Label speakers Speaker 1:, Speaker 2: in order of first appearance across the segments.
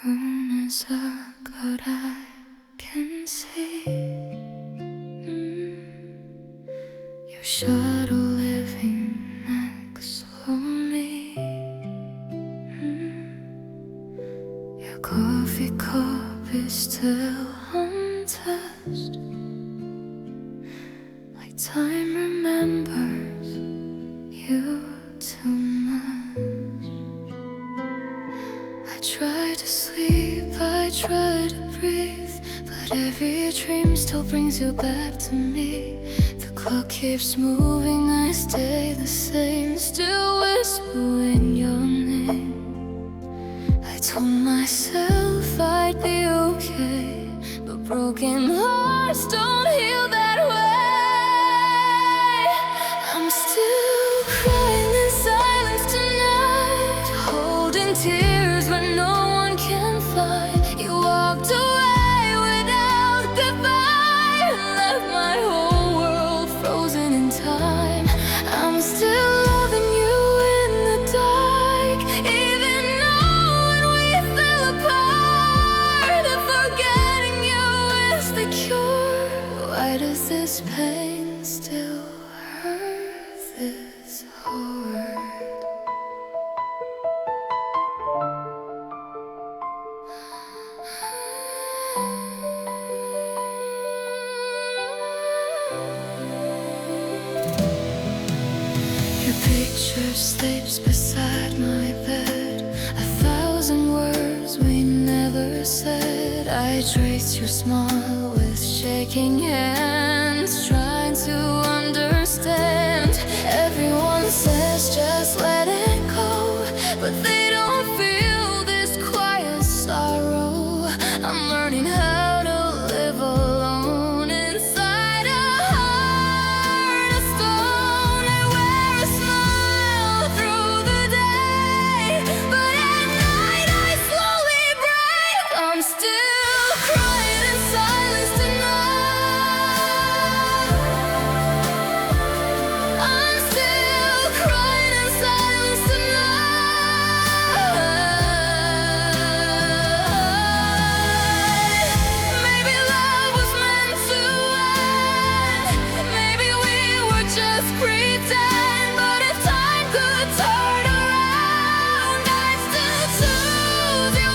Speaker 1: room is a god I can see. Your shadow living next to me. Your coffee cup is still untouched, like time remembers you too much. I try to sleep, I try to breathe, but every dream still brings you back to me. The clock keeps moving, I stay the same, still whispering your name. I told myself I'd be okay, but broken hearts don't heal that way. I'm still crying in silence tonight, holding tears when no one can find. You walked away without goodbye and left my whole world frozen in time. I'm still loving you in the dark, even knowing we fell apart. And forgetting you is the cure. Why does this pain still hurt this hard? Your picture sleeps beside my bed, 1,000 words we never said. I trace your smile with shaking hands, trying to understand. Everyone says just let it go, but they don't feel this quiet sorrow. I'm learning how to live alone inside a heart of stone. I wear a smile through the day, but at night I slowly break. I'm still crying in silence tonight. I'm still crying in silence tonight. Maybe love was meant to end, maybe we were just pretend. But if time could turn around, I'd still choose you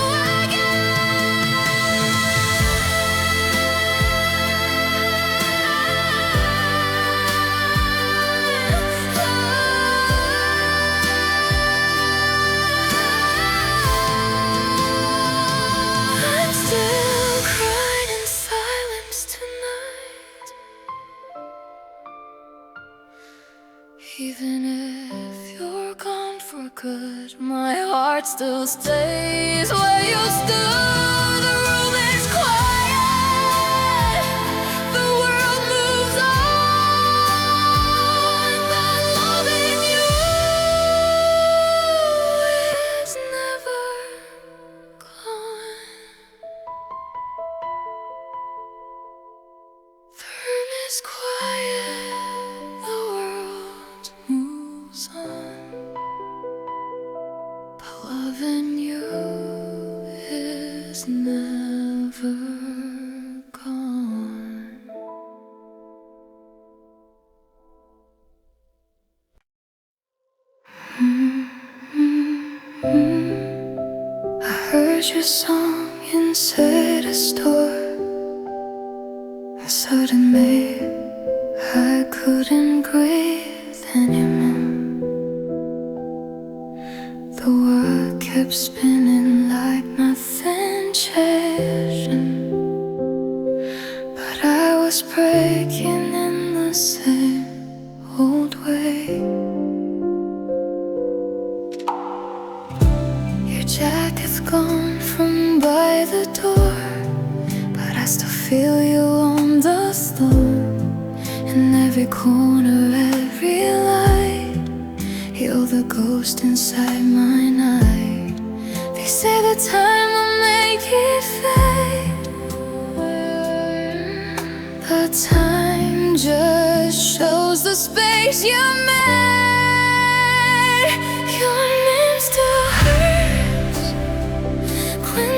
Speaker 1: I'm still crying in silence tonight. Even if you're gone for good, my heart still stays where you stood. The room is quiet, the world moves on, but loving you is never gone. The room is quiet, the world moves on, but loving you is never gone. I heard your song inside a store, and suddenly I couldn't breathe anymore. The world kept spinning like nothing changed, but I was breaking in the same old way. Your jacket's gone from by the door, but I still feel you on the floor. In every corner, every light, you're the ghost inside my night. They say that time will make it fade, but time just shows the space you made. Your name still hurts when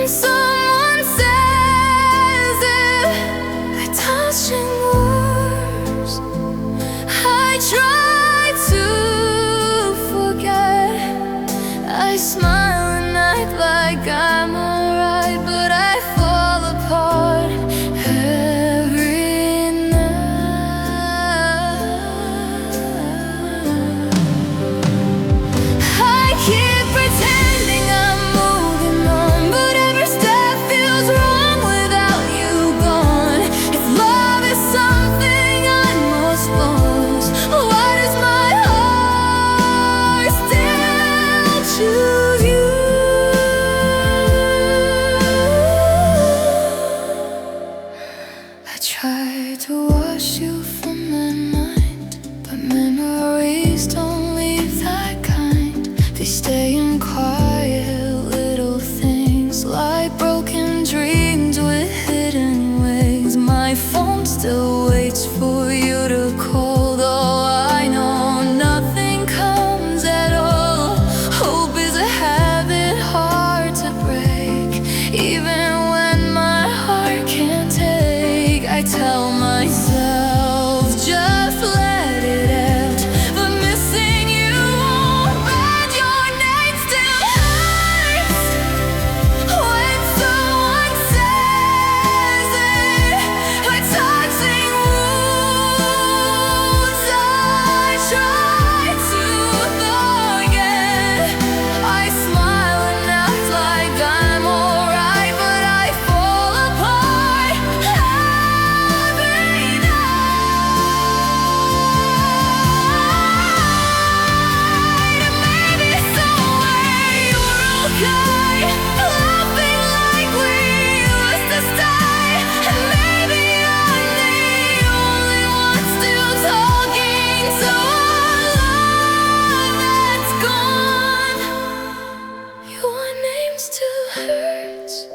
Speaker 1: hurts.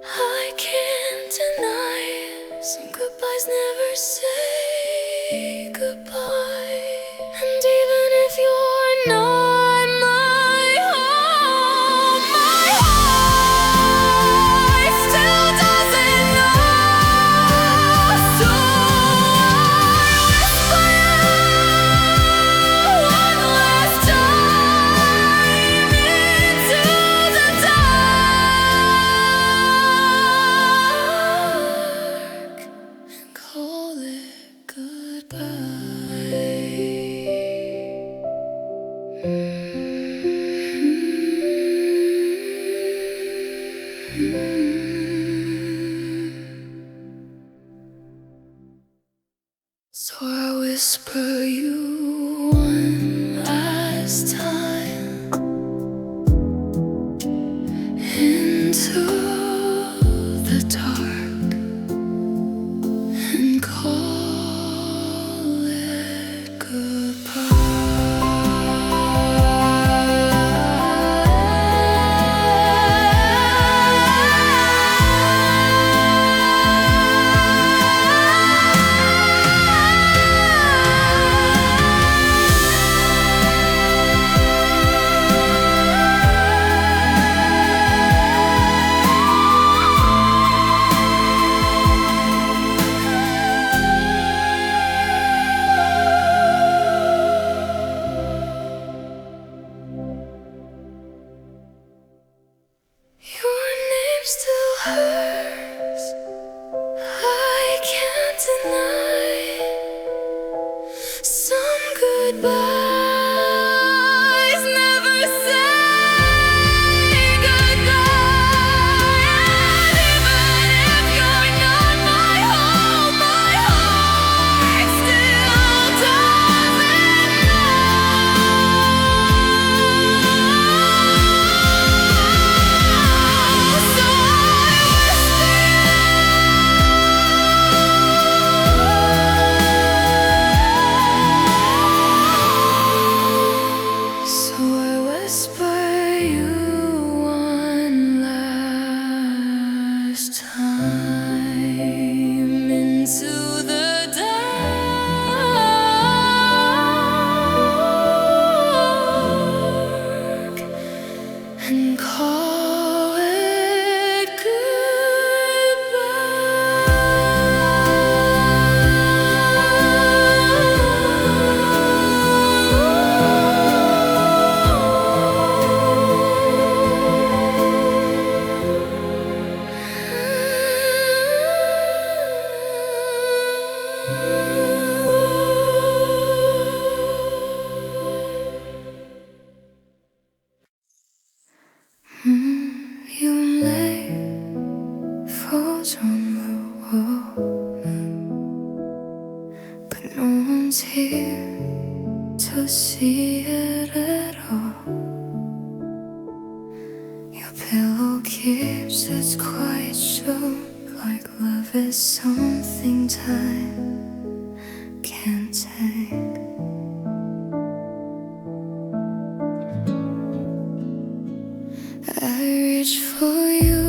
Speaker 1: I can't deny it. Some goodbyes never say goodbye. And even if you're not my home, my heart still doesn't know. So one last time into the dark and call it goodbye. So I whisper you one last time into the dark and call it goodbye. Your name still hurts. I can't deny some goodbyes never say goodbye. And even if you're not my home, my heart still doesn't So I whisper you one last time into the dark and call it You lay frozen on the wall, but no one's here to see it at all. Your pillow keeps its quiet show, like love is something time can't take. I reach for you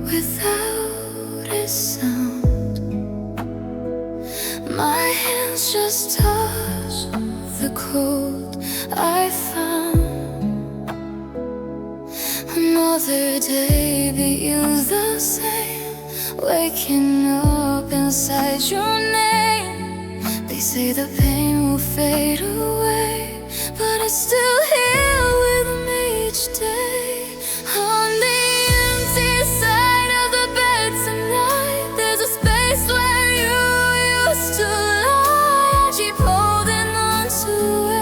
Speaker 1: without a sound. My hands just touch the cold I found. Another day, be you the same, waking up inside your name. They say the pain will fade away, but it's still here with me each day. On the empty side of the bed tonight, there's a space where you used to lie. I keep holding on to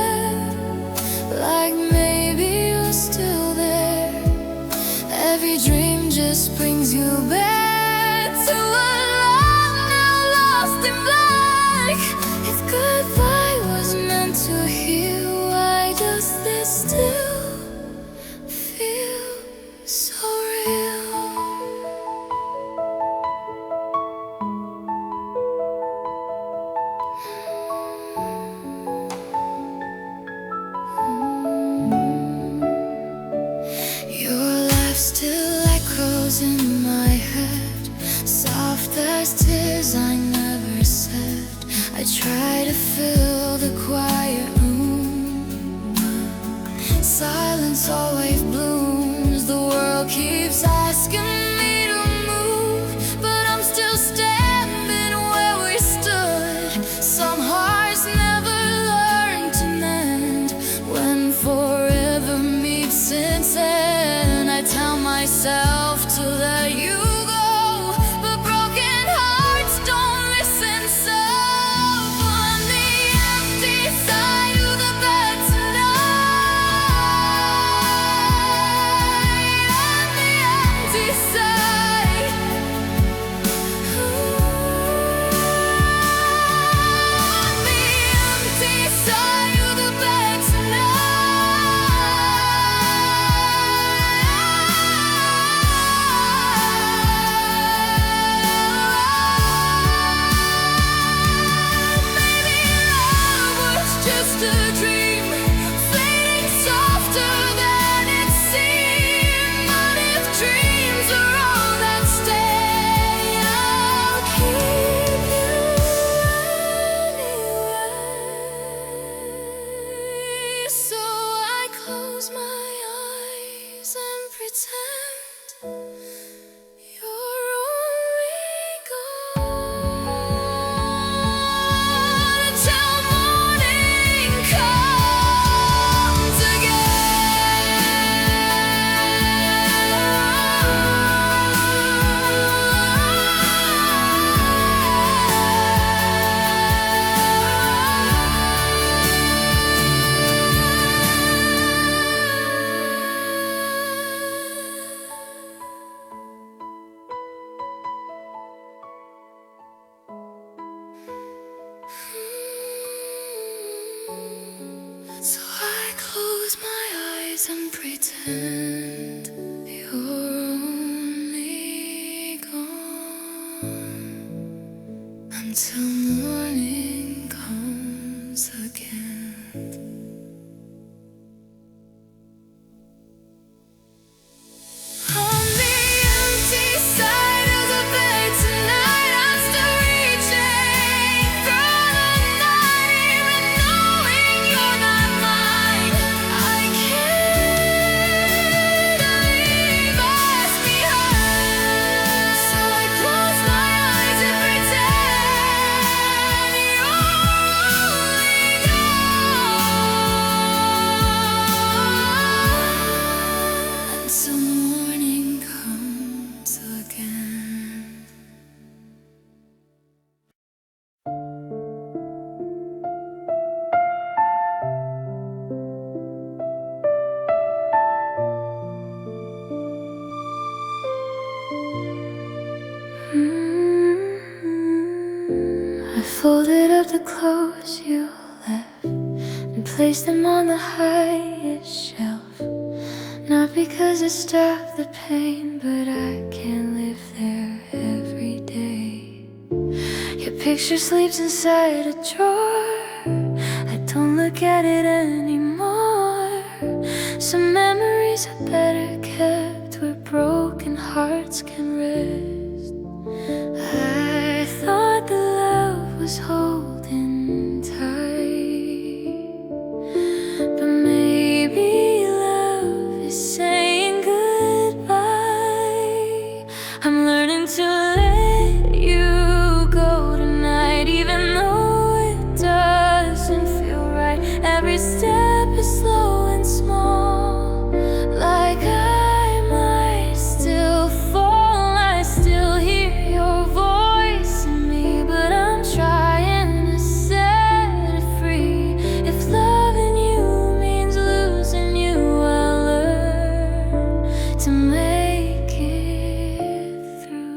Speaker 1: it, like maybe you're still there. Every dream just brings you back to a love now lost in black. If goodbye was meant to heal, why does this still feel so real? Your life to fill the quiet room. Silence always blooms. The world keeps asking me to move, but I'm still standing where we stood. Some hearts never learn to mend. When forever meets since then, I tell myself to let you go, but broken hearts don't listen. So on the empty side of the bed tonight, on the empty side, on the empty side of the bed just a dream, fading softer than it seemed. But if dreams are all that stay, I'll keep you anyway. So I close my eyes and pretend you're only gone until morning comes So I close my eyes and pretend you're only gone until morning comes again. On the empty side of the bed tonight, I'm still reaching through the night, even knowing you're not mine. I can't leave us behind. So I close my eyes and pretend you're only gone until morning comes again. I folded up the clothes you left and placed them on the highest shelf. Not because it stopped the pain, but I can't live there every day. Your picture sleeps inside a drawer. I don't look at it anymore. Some memories are better kept where broken hearts can rest. I thought the love was holding tight, but maybe love is saying goodbye. I'm learning to let you go tonight, even though it doesn't feel right. Every step is slow and small, like I might still fall. I still hear your voice in me, but I'm trying to set it free. If loving you means losing you, I'll learn to make it through.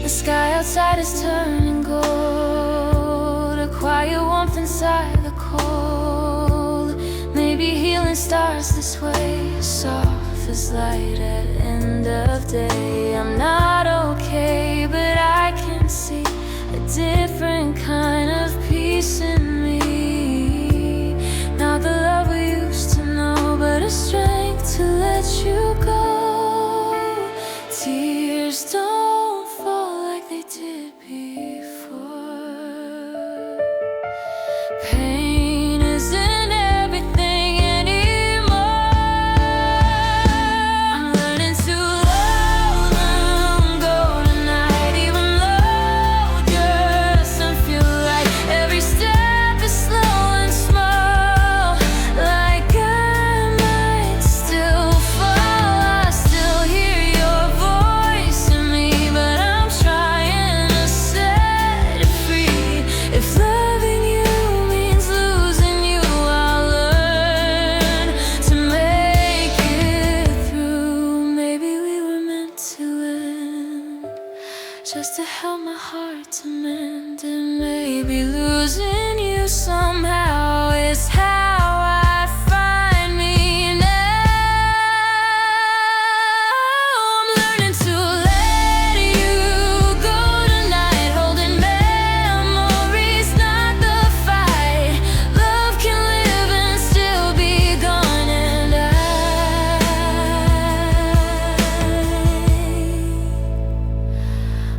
Speaker 1: The sky outside is turning gold, a quiet warmth inside the cold. Maybe healing starts this way, soft as light at end of day. I'm not okay, but I can see a different kind of peace in me. tears don't fall like they did before. Pain isn't everything anymore. I'm learning to love them, go tonight, even though it doesn't feel like every step is slow and small. Like I might still fall, I still hear your voice in me, but I'm trying to set it free. If loving you means losing you, I'll learn to make it through. Maybe we were meant to end, just to help my heart to mend. And maybe losing you somehow is how I find me now. I'm learning to let you go tonight, holding memories, not the fight. Love can live and still be gone, and I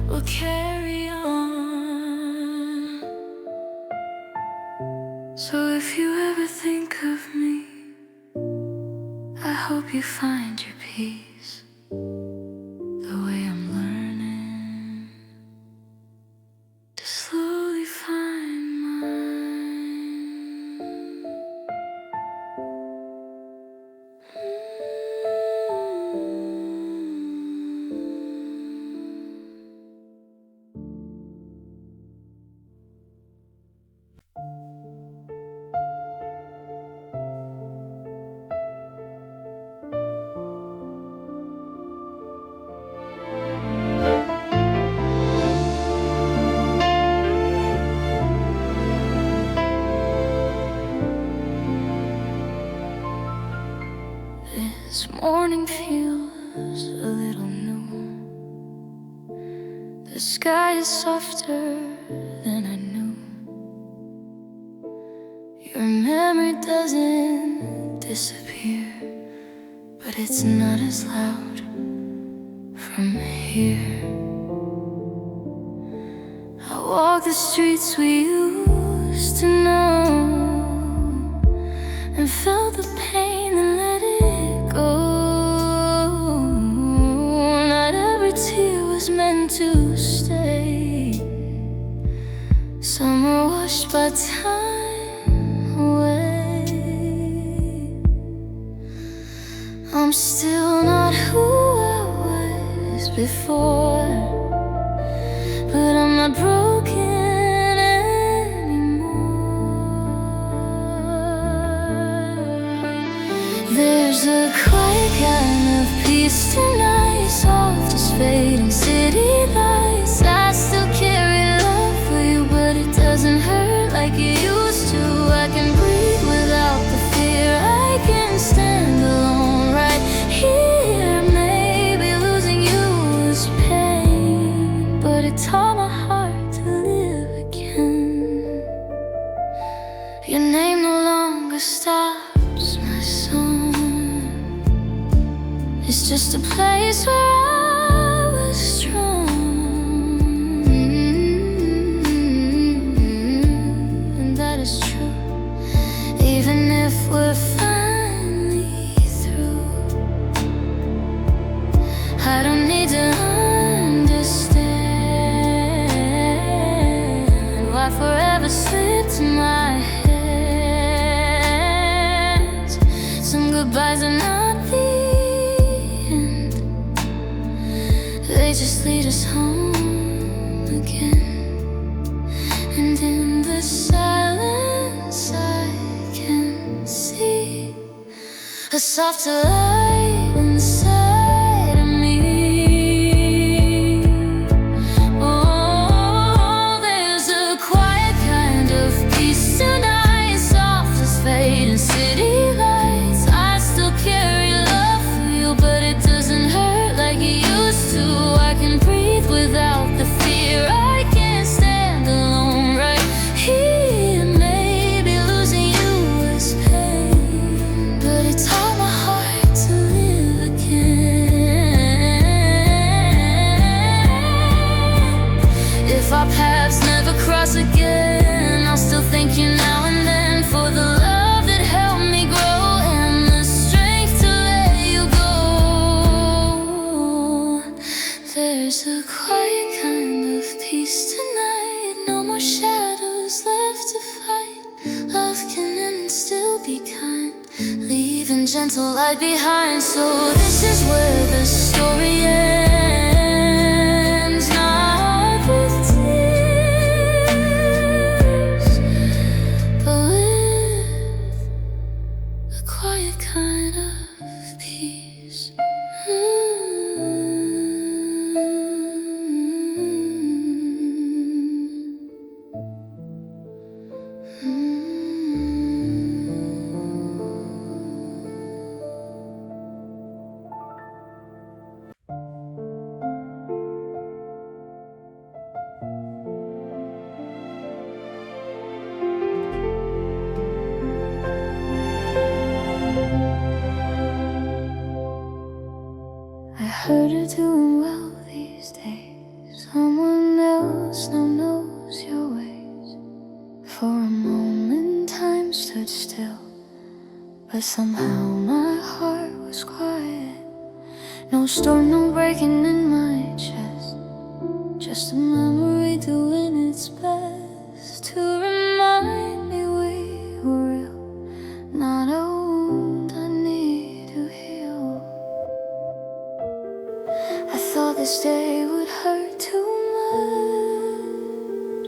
Speaker 1: will carry on. So if you ever think of me, I hope you find your peace the way I'm learning to slowly find mine. This morning feels a little new. The sky is softer than I knew. Your memory doesn't disappear, but it's not as loud from here. I walk the streets we used to know, and felt the pain and let it go. Not every tear was meant to stay. Some are washed by time away. I'm still not who I was before, but I'm not broken anymore. There's a quiet kind of peace tonight, soft as fading city lights. I still carry love for you, but it doesn't hurt like it used to. I can breathe without the fear. I can stand alone right here. Maybe losing you was pain, but it taught my heart to live again. Your name no longer stops my song. It's just a place where I was strong, and that is true. Even if we're finally through, I don't need to understand why forever slipped my hands. Some goodbyes are not the end, they just lead us home again. And in the silence I can see a softer light inside of me. Oh, there's a quiet kind of peace tonight, soft as fading city lights. I still carry love for you, but it doesn't hurt like it used to. I can breathe without the fear. I can't stand alone right here. Maybe losing you was pain, but it taught my heart to cross again, I'll still thank you now and then for the love that helped me grow and the strength to let you go. There's a quiet kind of peace tonight, no more shadows left to fight. Love can end and still be kind, leaving gentle light behind. So this is where the story ends, not with tears, but with a quiet kind of peace. I heard her doing well these days. Someone else now knows your ways. For a moment time stood still, but somehow my heart was quiet. No storm, no breaking in my chest, just a memory doing its best to remind me we were real, not a wound I need to heal. I thought this day would hurt too much,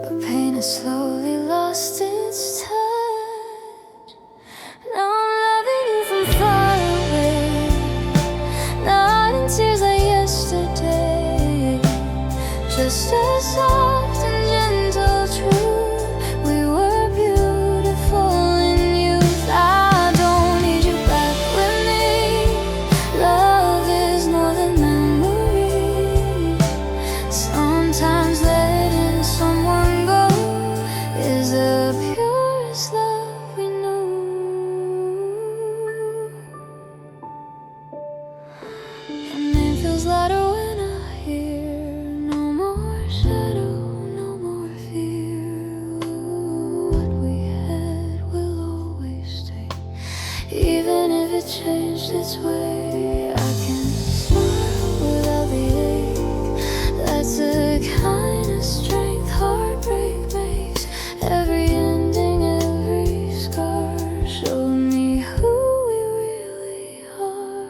Speaker 1: but pain has slowly lost its touch. Now I'm loving you from far away, not in tears like yesterday, just a soft and gentle truth. We were beautiful in youth. I don't need you back with me. Love is more than memory. Sometimes letting someone go is the purest love we know. Your name feels lighter when I hear no more shadow, no more fear. What we had will always stay, even if it changed its way. I can smile without the ache. That's the kind of strength heartbreak makes. Every ending, every scar showed me who we really are.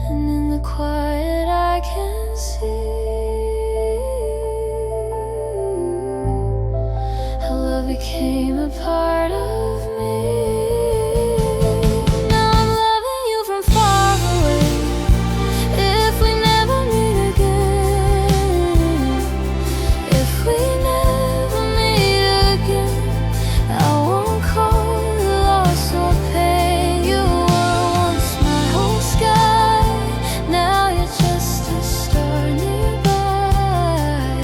Speaker 1: And in the quiet I can see how love became a part of me. Now I'm loving you from far away. If we never meet again, if we never meet again, I won't call it loss or pain. You were once my whole sky, now you're just a star nearby.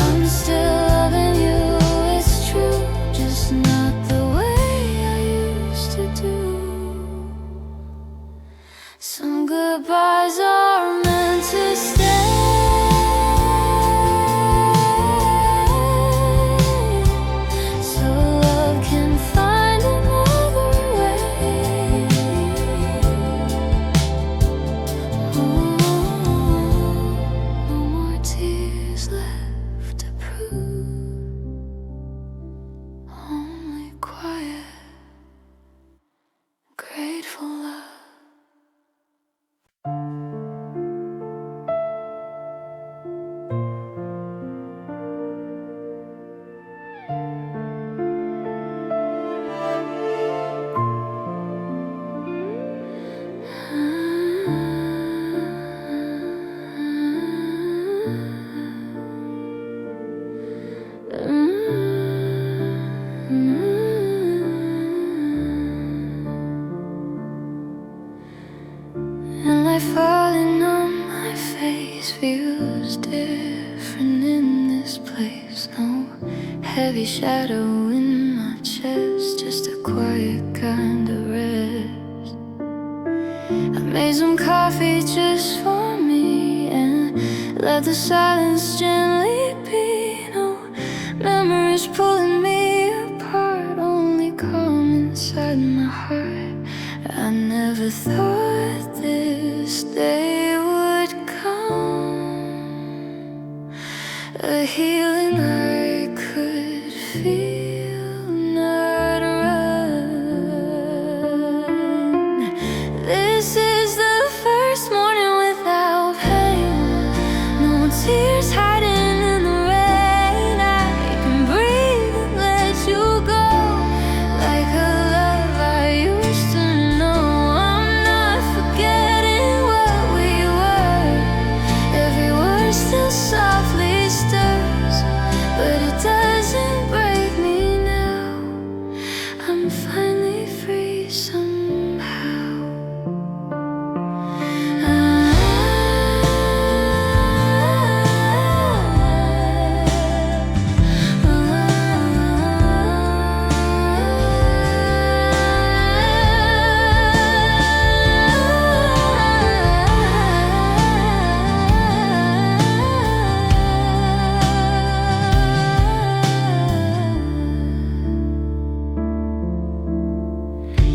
Speaker 1: I'm still loving you, it's true, just not the way I used to do. Some goodbyes are meant to stay, so love can find another way. No more tears left to prove, only quiet, grateful love. And light falling on my face feels different in this place. No heavy shadow in my chest, just a quiet kind of rest. I made some coffee just for me and Let the silence gently be. No memories pulling me apart, only calm inside my heart. I never thought this day would come, a healing I could feel, not run. This is the first morning without pain, no tears hiding in the rain. I can breathe and let you go, like a love I used to know. I'm not forgetting what we were. Every word still softly stirs, but it doesn't break me now. I'm finally free somehow.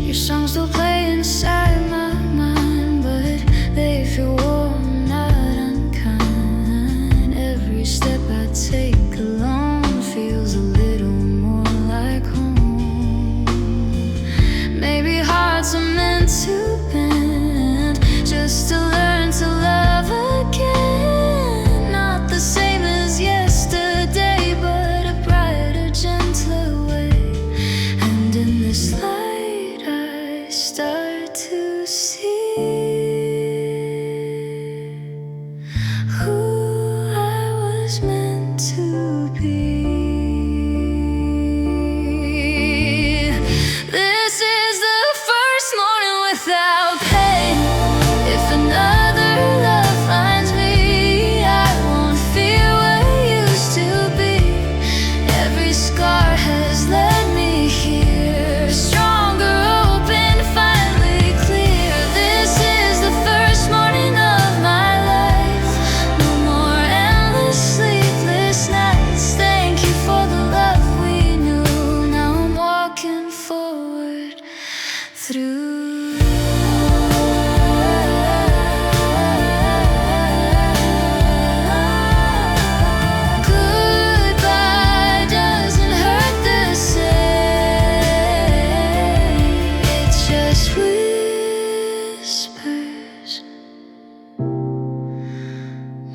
Speaker 1: Your songs still play inside my mind, but they feel warm, not unkind. Every step I take alone feels a little more like home. Maybe hearts are meant to bend, just to learn to love again. Not the same as yesterday, but a brighter, gentler way. And in this light I start to see who I was meant to be. This is the first morning without pain. If another love finds me, I won't fear what used to be. Every scar has led me here, stronger, open, finally clear. This is the first morning of my life. No more endless sleepless nights. Thank you for the love we knew. Now I'm walking forward through. Goodbye doesn't hurt the same. It just whispers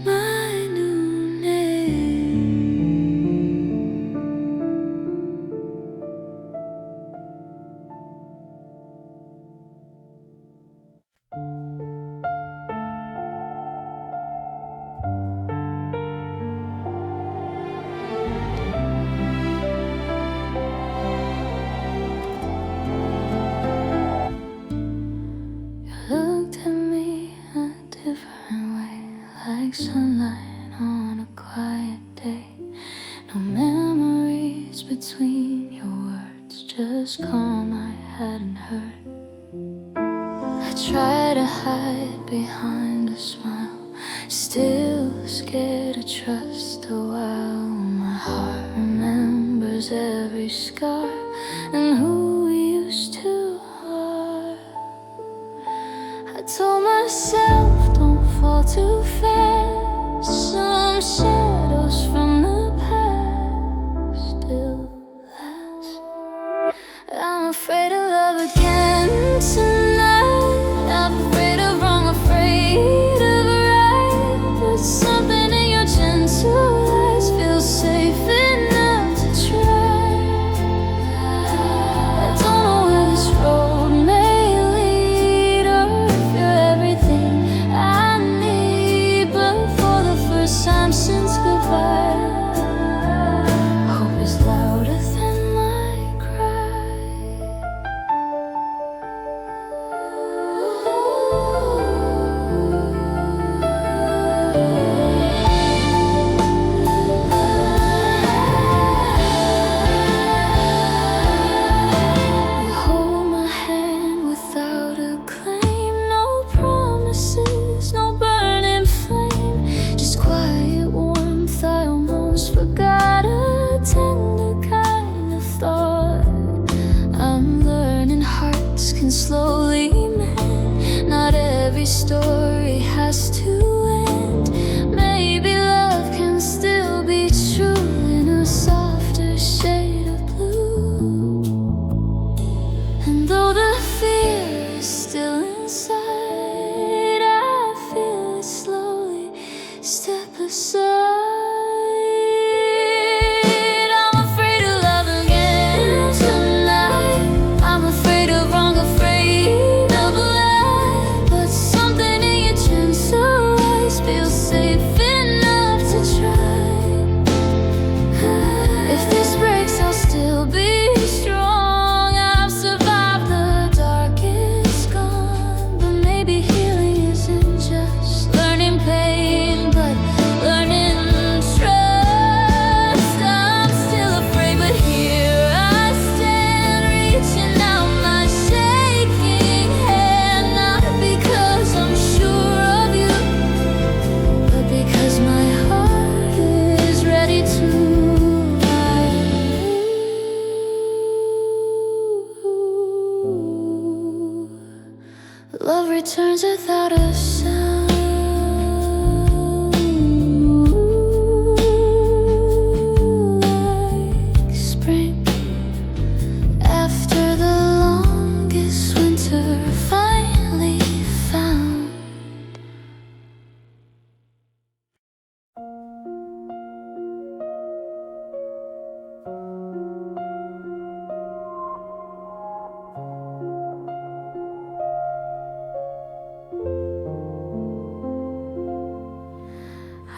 Speaker 1: my new name. You looked at me a different way, like sunlight on a quiet day. No memories between your words, just calm I hadn't heard. I try to hide behind a smile, still scared to trust a while. My heart remembers every scar and who we used to are. I told myself, don't fall too fast. Some shadows from the past still last. I'm afraid of love again tonight. I'm afraid of wrong, afraid of right. But something in your gentle eyes feels safe enough to try. I don't know where this road may lead, or if you're everything I need. But for the first time since goodbye, every story has to end. Maybe love can still be true in a softer shade of blue. And though the fear is still inside, I feel it slowly step aside. Love returns without a sound, like spring after the longest winter finally found.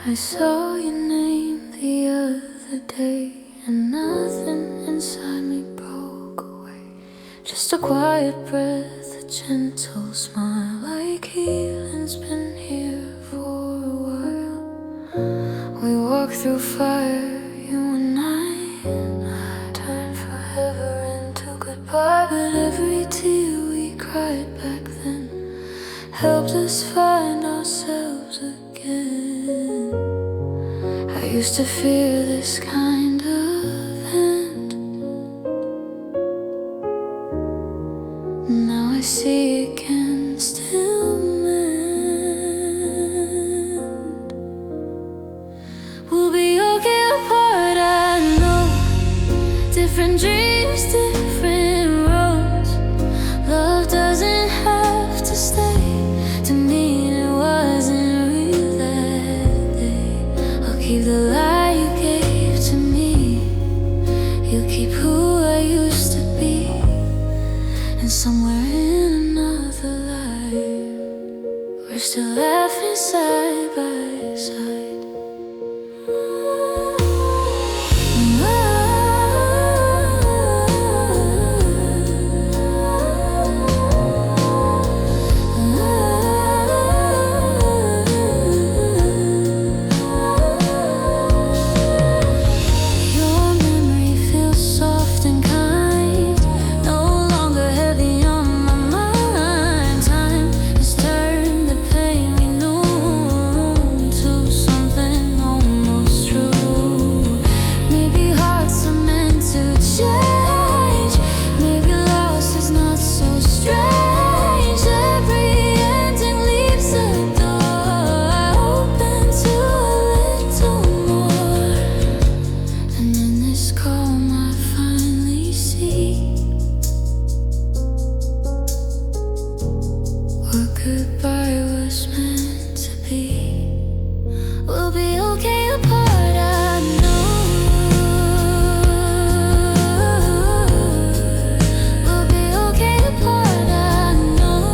Speaker 1: I saw your name the other day, and nothing inside me broke away. Just a quiet breath, a gentle smile, like healing's been here for a while. We walked through fire, you and I turned forever into goodbye. But every tear we cried back then helped us find ourselves again. I used to fear this kind of end. Now I see it can still mend. We'll be okay apart, I know. Different dreams, different roads. Love doesn't have to stay to mean it wasn't real that day. I'll keep the light you gave to me. You'll keep who I used to be. And somewhere in another life, we're still laughing side by side. Goodbye was meant to be. We'll be okay apart, I know. We'll be okay apart, I know.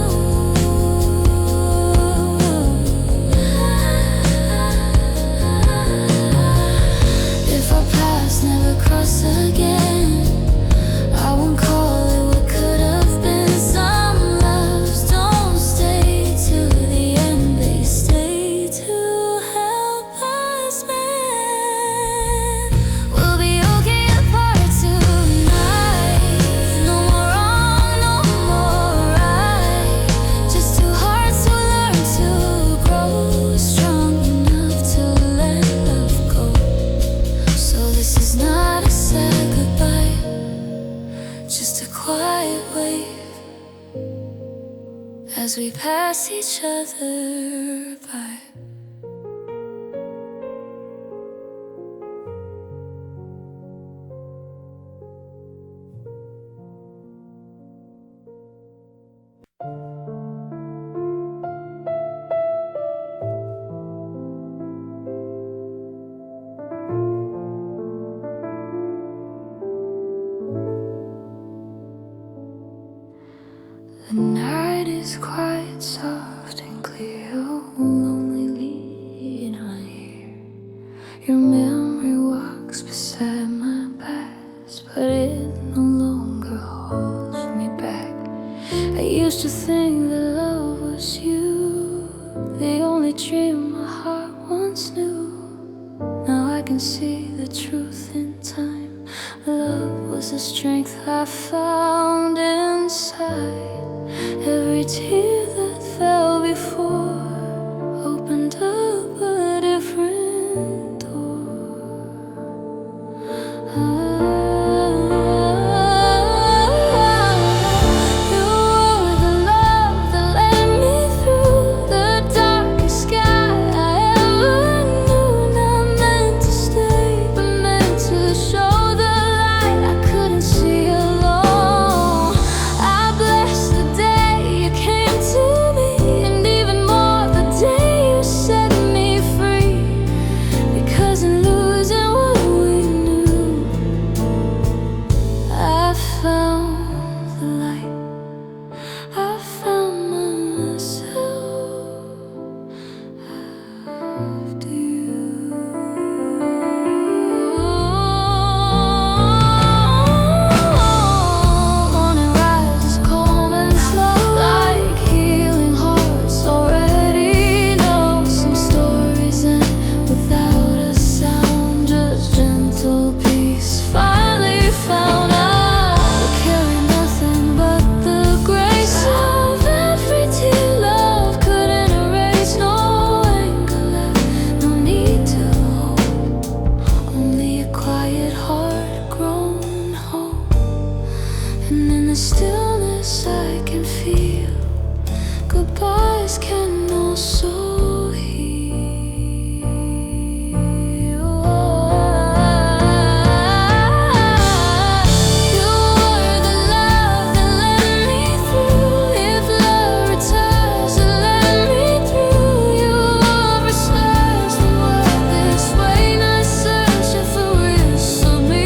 Speaker 1: If our paths never cross again, I won't call it what could have been. Some loves don't stay till we pass each other by. The night is quiet, soft and clear. Oh, lonely and I hear your memory walks beside my past, but it no longer holds me back. I used to think that love was you, the only dream my heart once knew. Now I can see the truth in time. Love was the strength I found inside. Every tear that fell before opened up a different door. You were the love that led me through the darkest sky I ever knew. Not meant to stay, but meant to show the light I couldn't see alone. I bless the day you came to me, and even more the day you set me free. Because in losing what we knew, I found the light. I found myself after you. Morning rises calm and slow, like healing hearts already know. Some stories end without a sound, just gentle peace finally found out. We carry nothing but the grace of every tear love couldn't erase. No anger left, no need to hold, only a quiet heart grown whole. And in the stillness I can feel goodbyes can also heal. You were the love that led me through. If love returns to let me through, you offer stars that were this way, not searching for risks of me.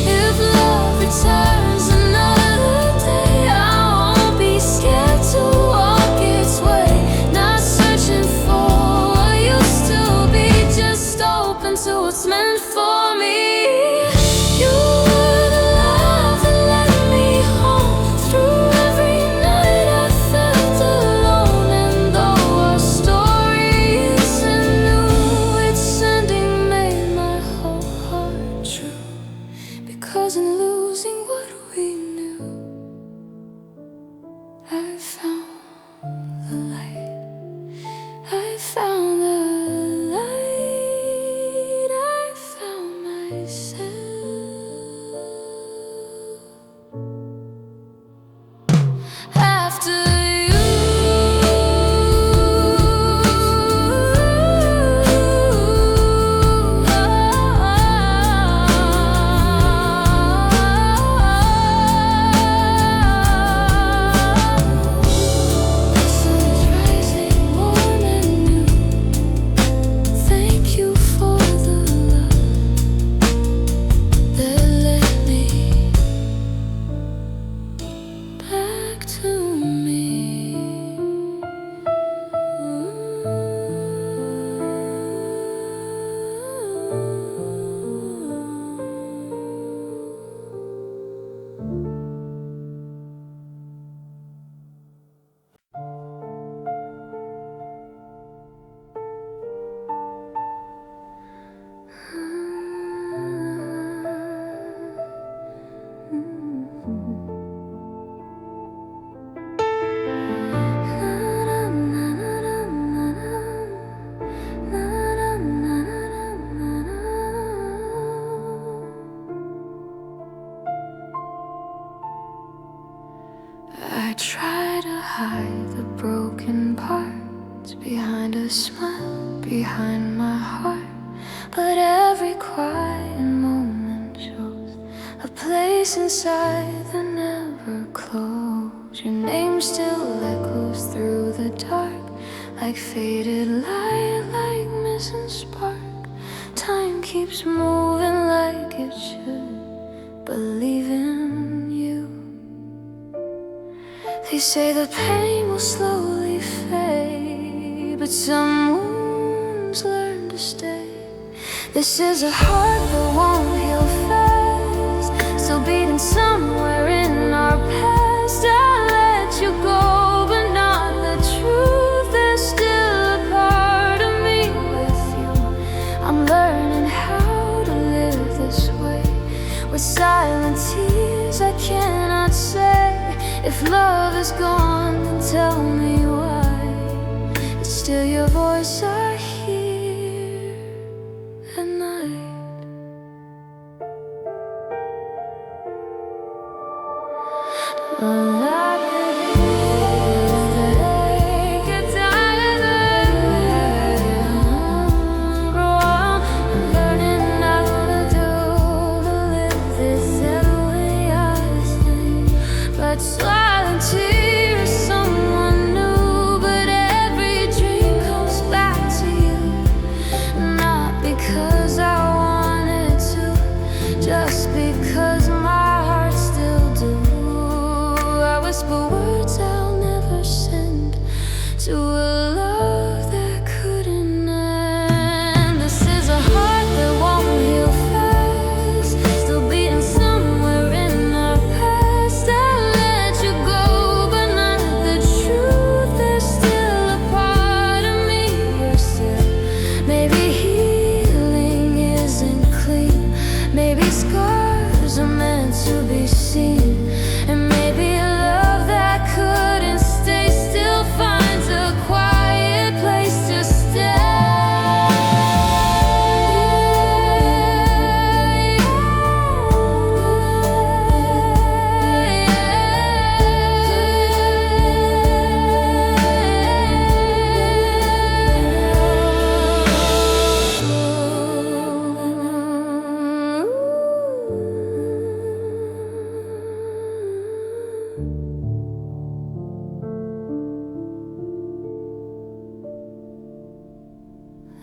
Speaker 1: If love returns another day, I won't be scared to walk its way, not smile behind my heart, but every quiet moment shows a place inside that never closed. Your name still echoes through the dark, like faded light, like missing spark. Time keeps moving like it should, believe in you. They say the pain will slowly fade, but some wounds learn to stay. This is a heart that won't heal fast, still beating somewhere in our past. I let you go, but not the truth. There's still a part of me with you. I'm learning how to live this way, with silent tears I cannot say. If love is gone, then tell me why. It's still your voice I hear at night. Well, I could get tired of grow up. I'm learning how to live this every way I say. But silent tears, someone new. But every dream comes back to you, not because I wanted to, just because my heart still do. I whisper words I'll never send to a love that couldn't end. This is a heart that won't heal fast, still beating somewhere in our past. I let you go, but not the truth. There's still a part of me you're still. Maybe healing isn't clean, maybe scars are meant to be seen, and maybe a love that couldn't stay still finds a quiet place to stay.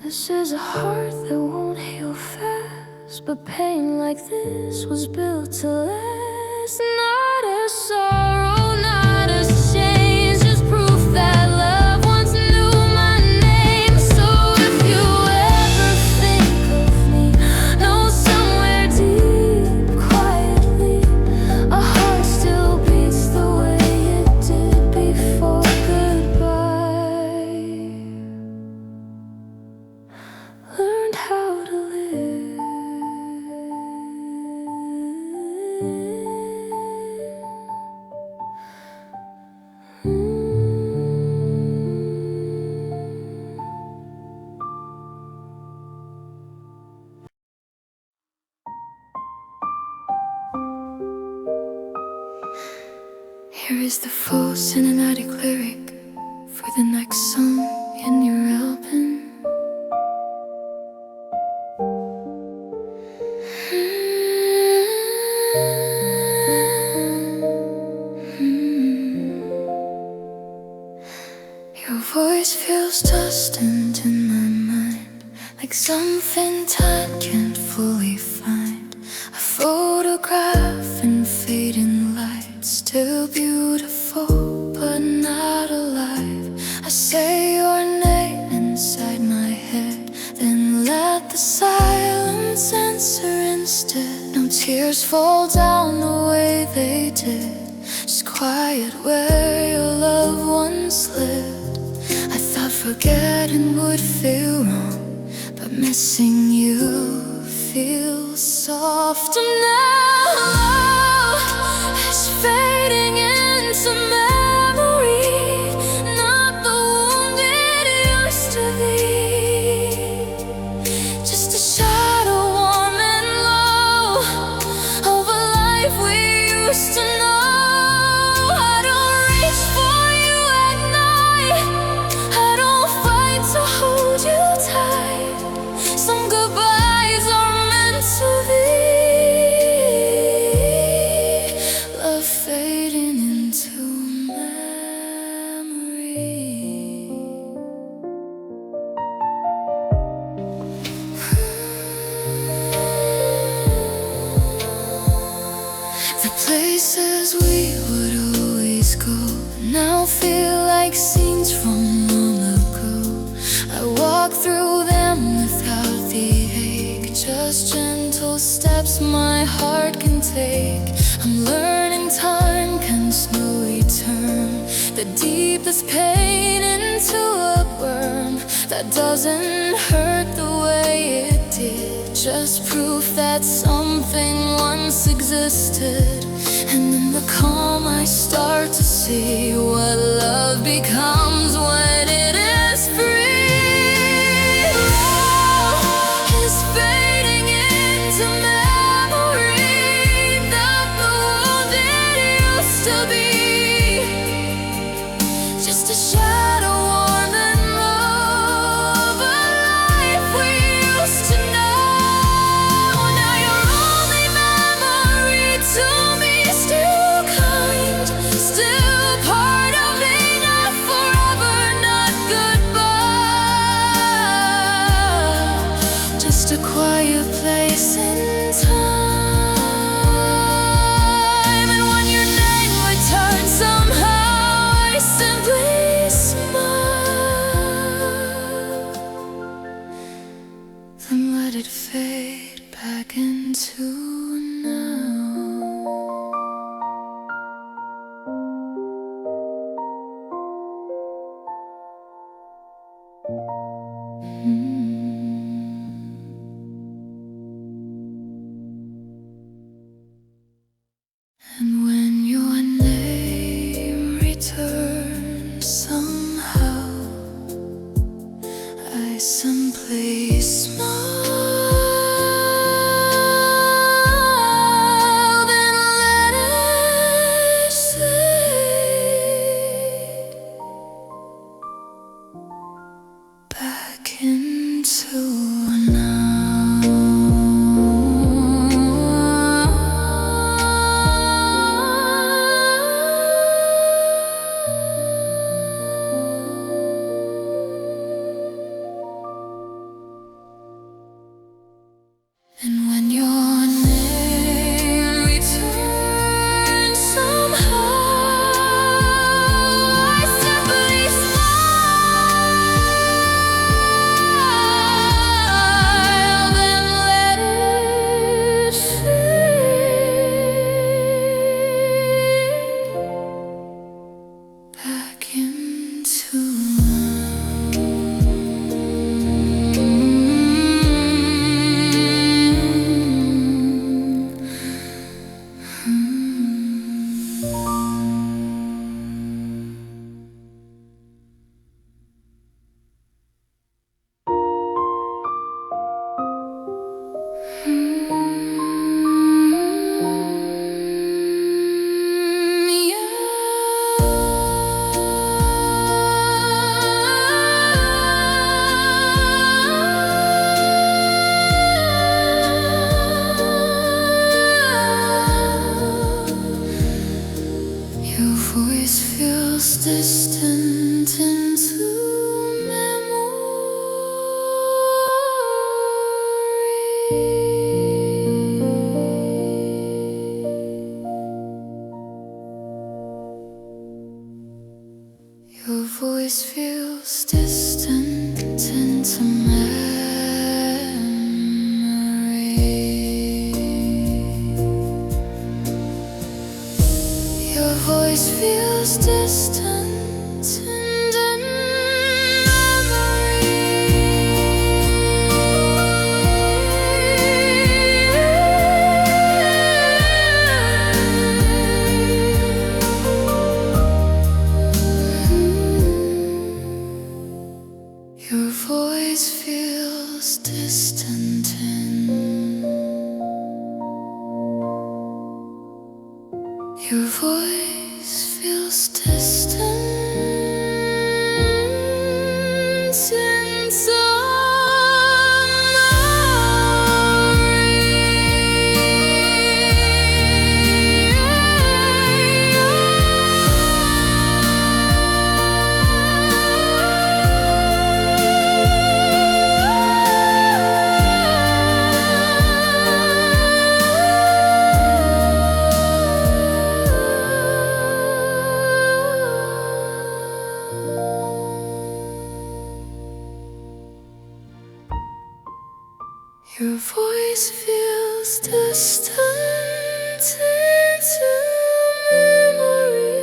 Speaker 1: This is a heart that won't heal fast, but pain like this was built to last. Not as sorrow, not as change, just proof that love once knew my name. So if you ever think of me, know somewhere deep, quietly, a heart still beats the way it did before goodbye. Learned how to live. Here is the full cinematic lyric for the next song in your album. Your voice feels distant in my mind, like something time can't fully find. A photograph in fading light, still beautiful but not alive. I say your name inside my head, then let the silence answer instead. No tears fall down the way they did, just quiet where your loved ones lived. I thought forgetting would feel wrong, but missing you feels softer now. Love is fading into memory, not the wound it used to be. Just a shadow warm and low of a life we used to know. I don't reach for you at night, I don't fight to hold take. I'm learning time can slowly turn the deepest pain into a worm that doesn't hurt the way it did. Just proof that something once existed. And in the calm I start to see what love becomes when it is free. Love is fading into memory, not the world it used to be. Just a shadow warm and love, a life we used to know. Now your only memory to me, still kind, still part of me, not forever, not goodbye. Just a quiet place in time. And when your name returns somehow, I simply smile, then let it fade back into now. And when your name returns somehow, I simply smile, then let it fade back into now. And when your name returns somehow, I simply smile, then let it fade back into your voice feels distant into memory. Your voice feels distant into memory. Your voice feels distant into memory. Your voice feels distant in. Your voice feels distant into Your voice feels distant turn to memory.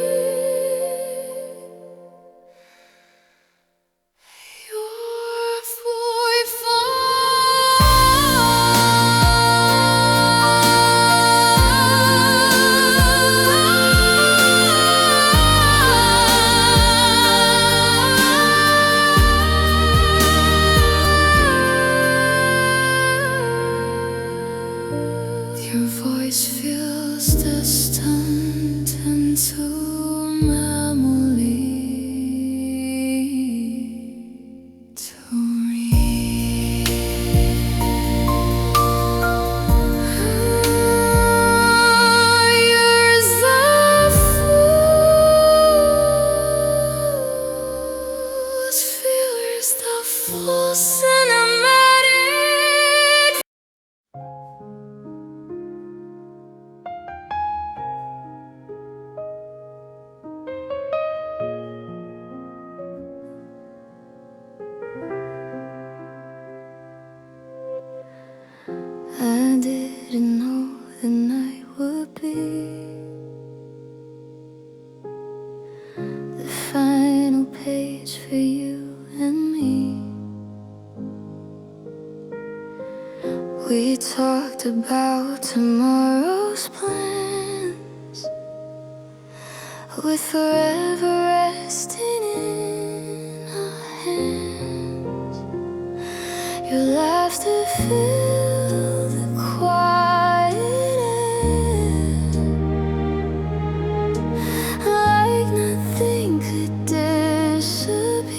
Speaker 1: Your voice fills distant into memory to read. Yours the fool's fears, the full cinematic. I didn't know the night would be the final page for you and me. We talked about tomorrow's plans, with forever resting in our hands. Your laughter filled the quiet air, like nothing could disappear.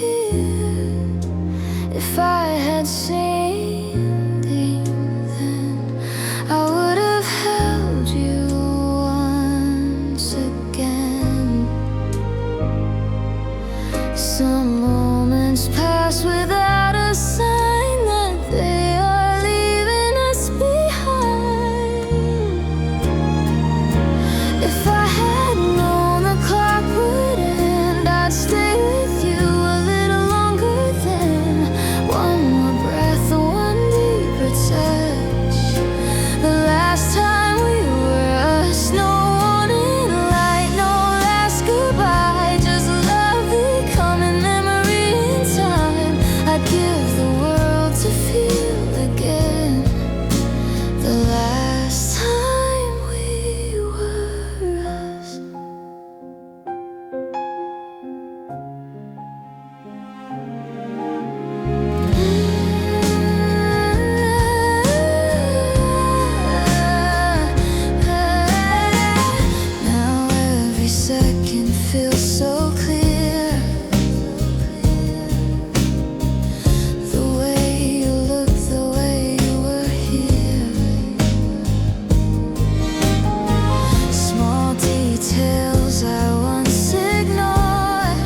Speaker 1: If I had seen then I would have held you once again. Some moments pass without a sign that they are leaving us behind. If I had known the clock would end, I'd stay with you a little longer than one more breath, one deeper touch. The last time we were us, no warning light, no last goodbye, just love becoming memory in time. I'd give the world to feel again the last time we were us. Now every second feels so clear. The way you look, the way you were here. Small details I once ignored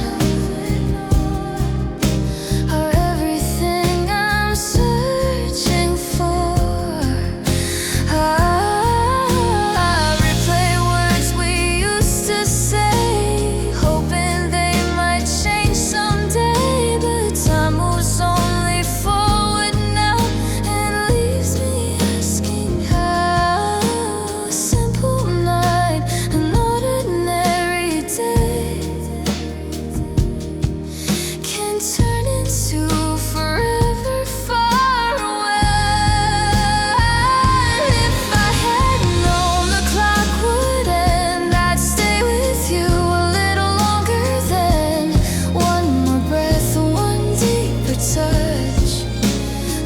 Speaker 1: are everything I'm searching for. I replay words we used to say, hoping they might change someday. But time moves only forward now and leaves me asking how a simple night, an ordinary day, can turn into forever far away. If I had known the clock would end, I'd stay with you a little longer than one more breath, one deeper touch.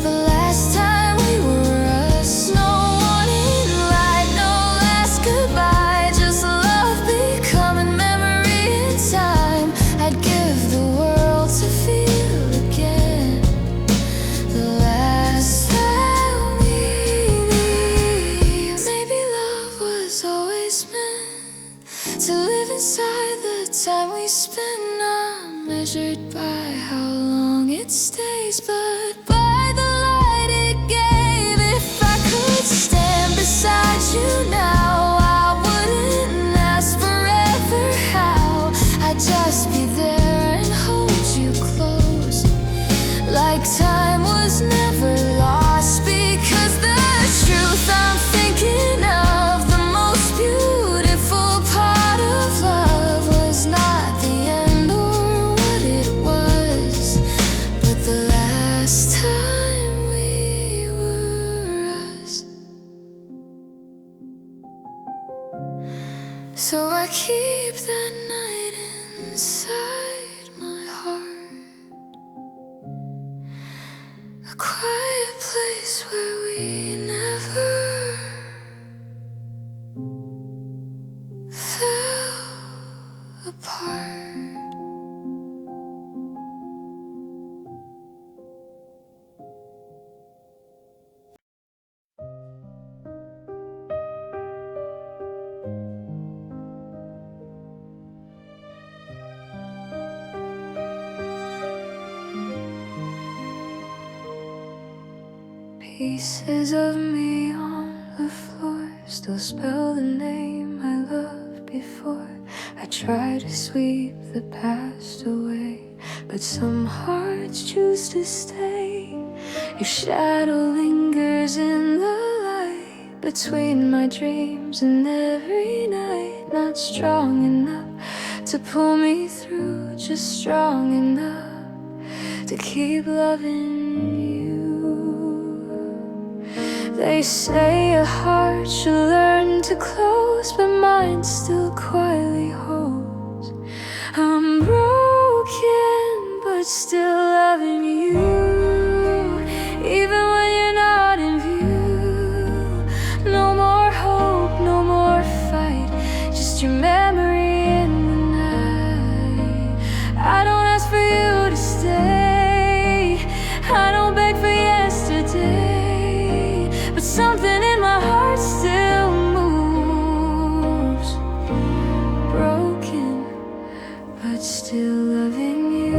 Speaker 1: The last time we were us, no warning light, no last goodbye, just love becoming memory in time. I'd give the world to feel quiet place where we never fell apart. Pieces of me on the floor still spell the name I loved before. I try to sweep the past away, but some hearts choose to stay. Your shadow lingers in the light between my dreams and every night. Not strong enough to pull me through, just strong enough to keep loving you. They say a heart should learn to close, but mine still quietly holds. I'm broken, but still loving you, even when you're not in view. No more hope, no more fight, just your memory in the night. I don't ask for you to stay, I don't beg for yesterday, but something in my heart still moves. Broken, but still loving you.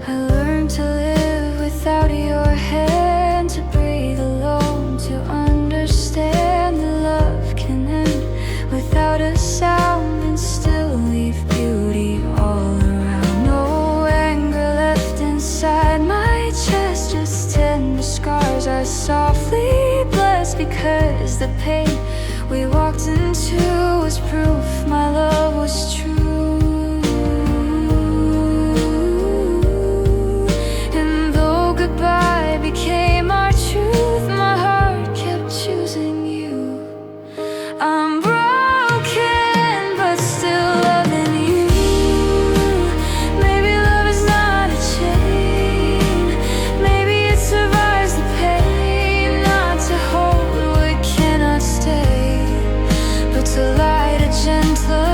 Speaker 1: I learned to live without your hand, to breathe alone, to understand that love can end without a sound and still leave beauty all around. No anger left inside my chest, just tender scars I softly blessed, because the pain we walked into was proof my love was true. And though goodbye became our truth, my heart kept choosing you. I'm broken, but still loving you. Maybe love is not a chain, maybe it survives the pain. Not to hold what cannot stay, but to light a gentler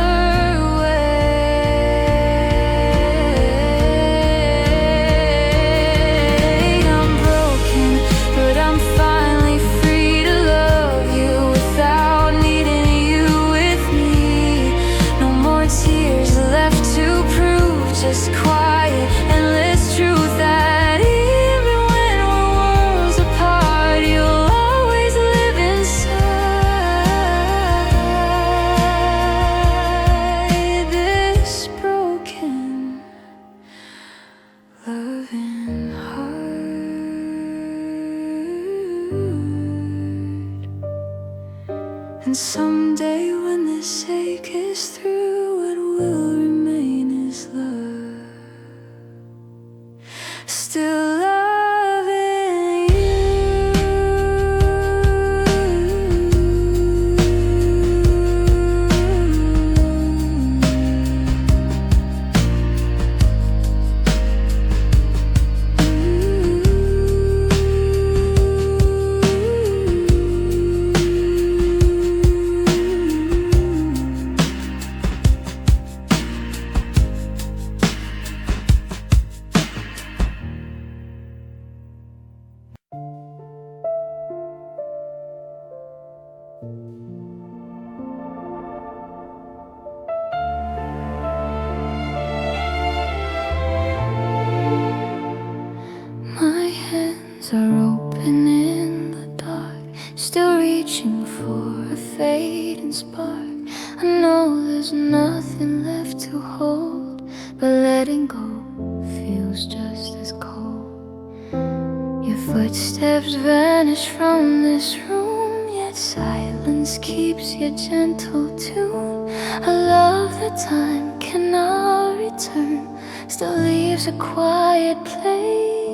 Speaker 1: just quiet, endless truth, that even when we're worlds apart, you'll always live inside this broken, loving heart. And someday when this ache is through, what will remain is love. Still loving you. Are open in the dark, still reaching for a fading spark. I know there's nothing left to hold, but letting go feels just as cold. Your footsteps vanish from this room, yet silence keeps your gentle tune. A love that time cannot return still leaves a quiet place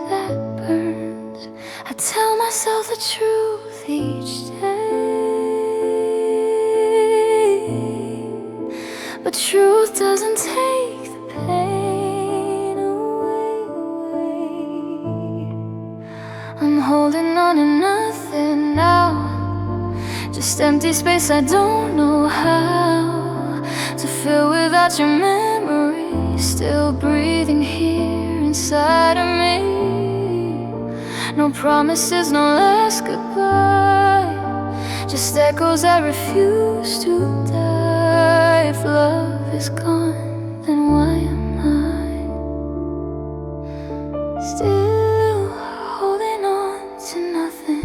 Speaker 1: that burns. I tell myself that truth each day. But truth doesn't take the pain away. I'm holding on to nothing now, just empty space I don't know how to fill without your memory, still breathing here inside of me. No promises, no last goodbye, just echoes that refuse to die. If love is gone, then why am I still holding on to nothing?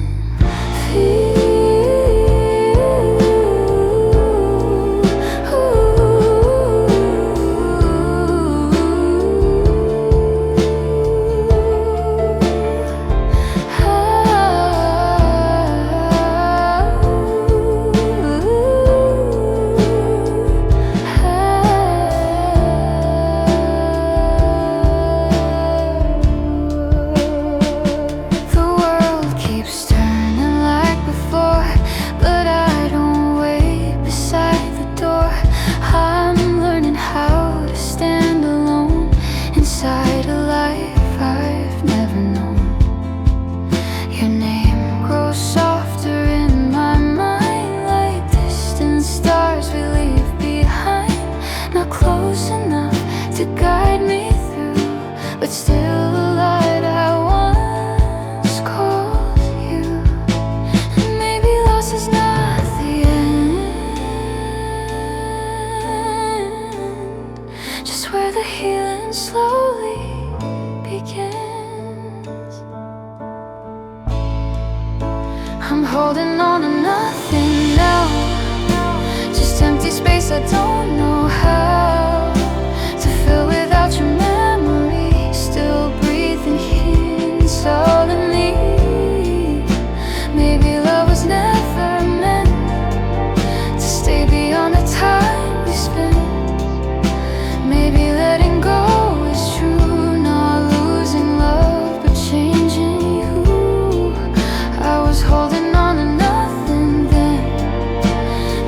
Speaker 1: Inside a life I've never known, your name grows softer in my mind, like distant stars we leave behind. Not close enough to guide me through, but still the light I once called you. And maybe loss is not the end, just where the healing slowly begins. I'm holding on to nothing now, just empty space I don't know how to fill without your memory, still breathing here inside of me. Maybe love was never meant to stay beyond the time we spent. Maybe letting go is true, not losing love but changing you. I was holding on to nothing then,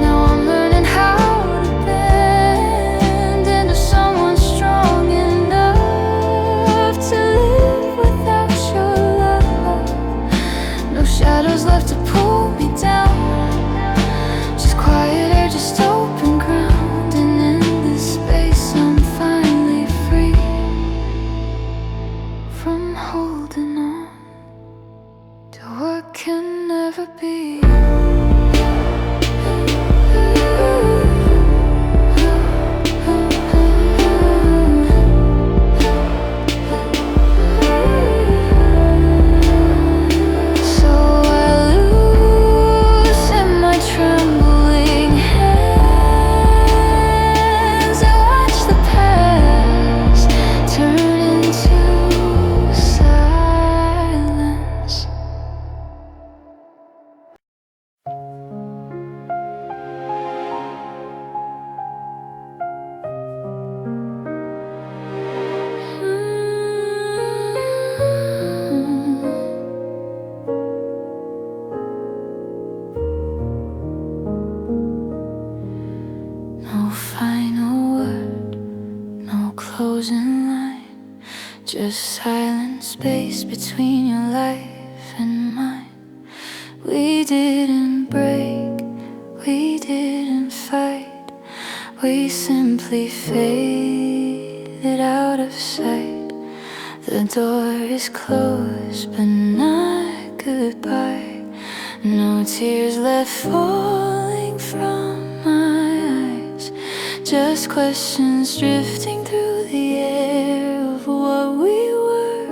Speaker 1: now I'm learning how to bend into someone strong enough to live without your love. No shadows left to pull me down, just quiet air, just open ground. And in this space I'm finally free from holding on to what can never be. So I loosen my trembling hands and watch the past turn into silence. No final word, no closing line, just silent space between your life and mine. We didn't break, we didn't fight, we simply faded out of sight. The door is closed, but not goodbye. No tears left falling from my eyes, just questions drifting through the air of what we were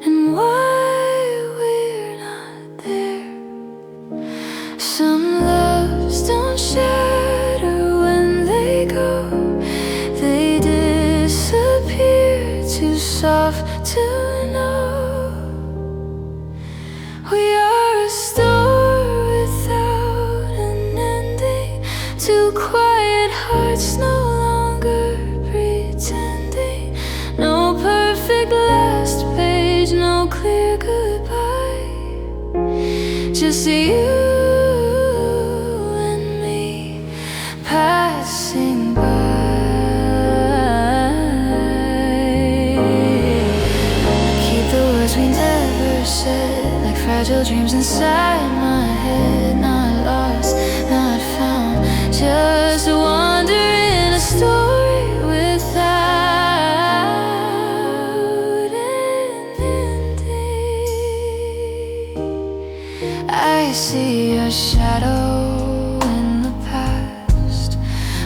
Speaker 1: and why we're not there. Some loves don't shatter when they go, they disappear, too soft to know. We are a story without an ending, two quiet hearts no longer pretending. No perfect last page, no clear goodbye. just you and me passing by. Keep the words we never said, like fragile dreams inside my head. Not lost, not found, just a wander in a story without an ending. I see your shadow in the past,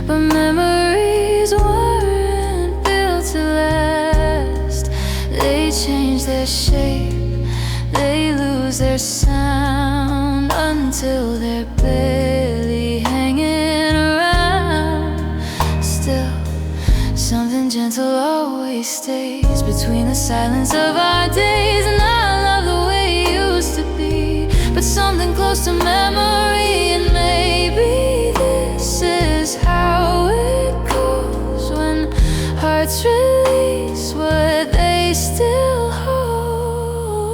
Speaker 1: but memories weren't built to last. They change their shape, they lose their sound, until they're barely hanging around. Still, something gentle always stays between the silence of our days. And I love the way it used to be, but something close to memory. And maybe this is how it goes when hearts release what they still hold.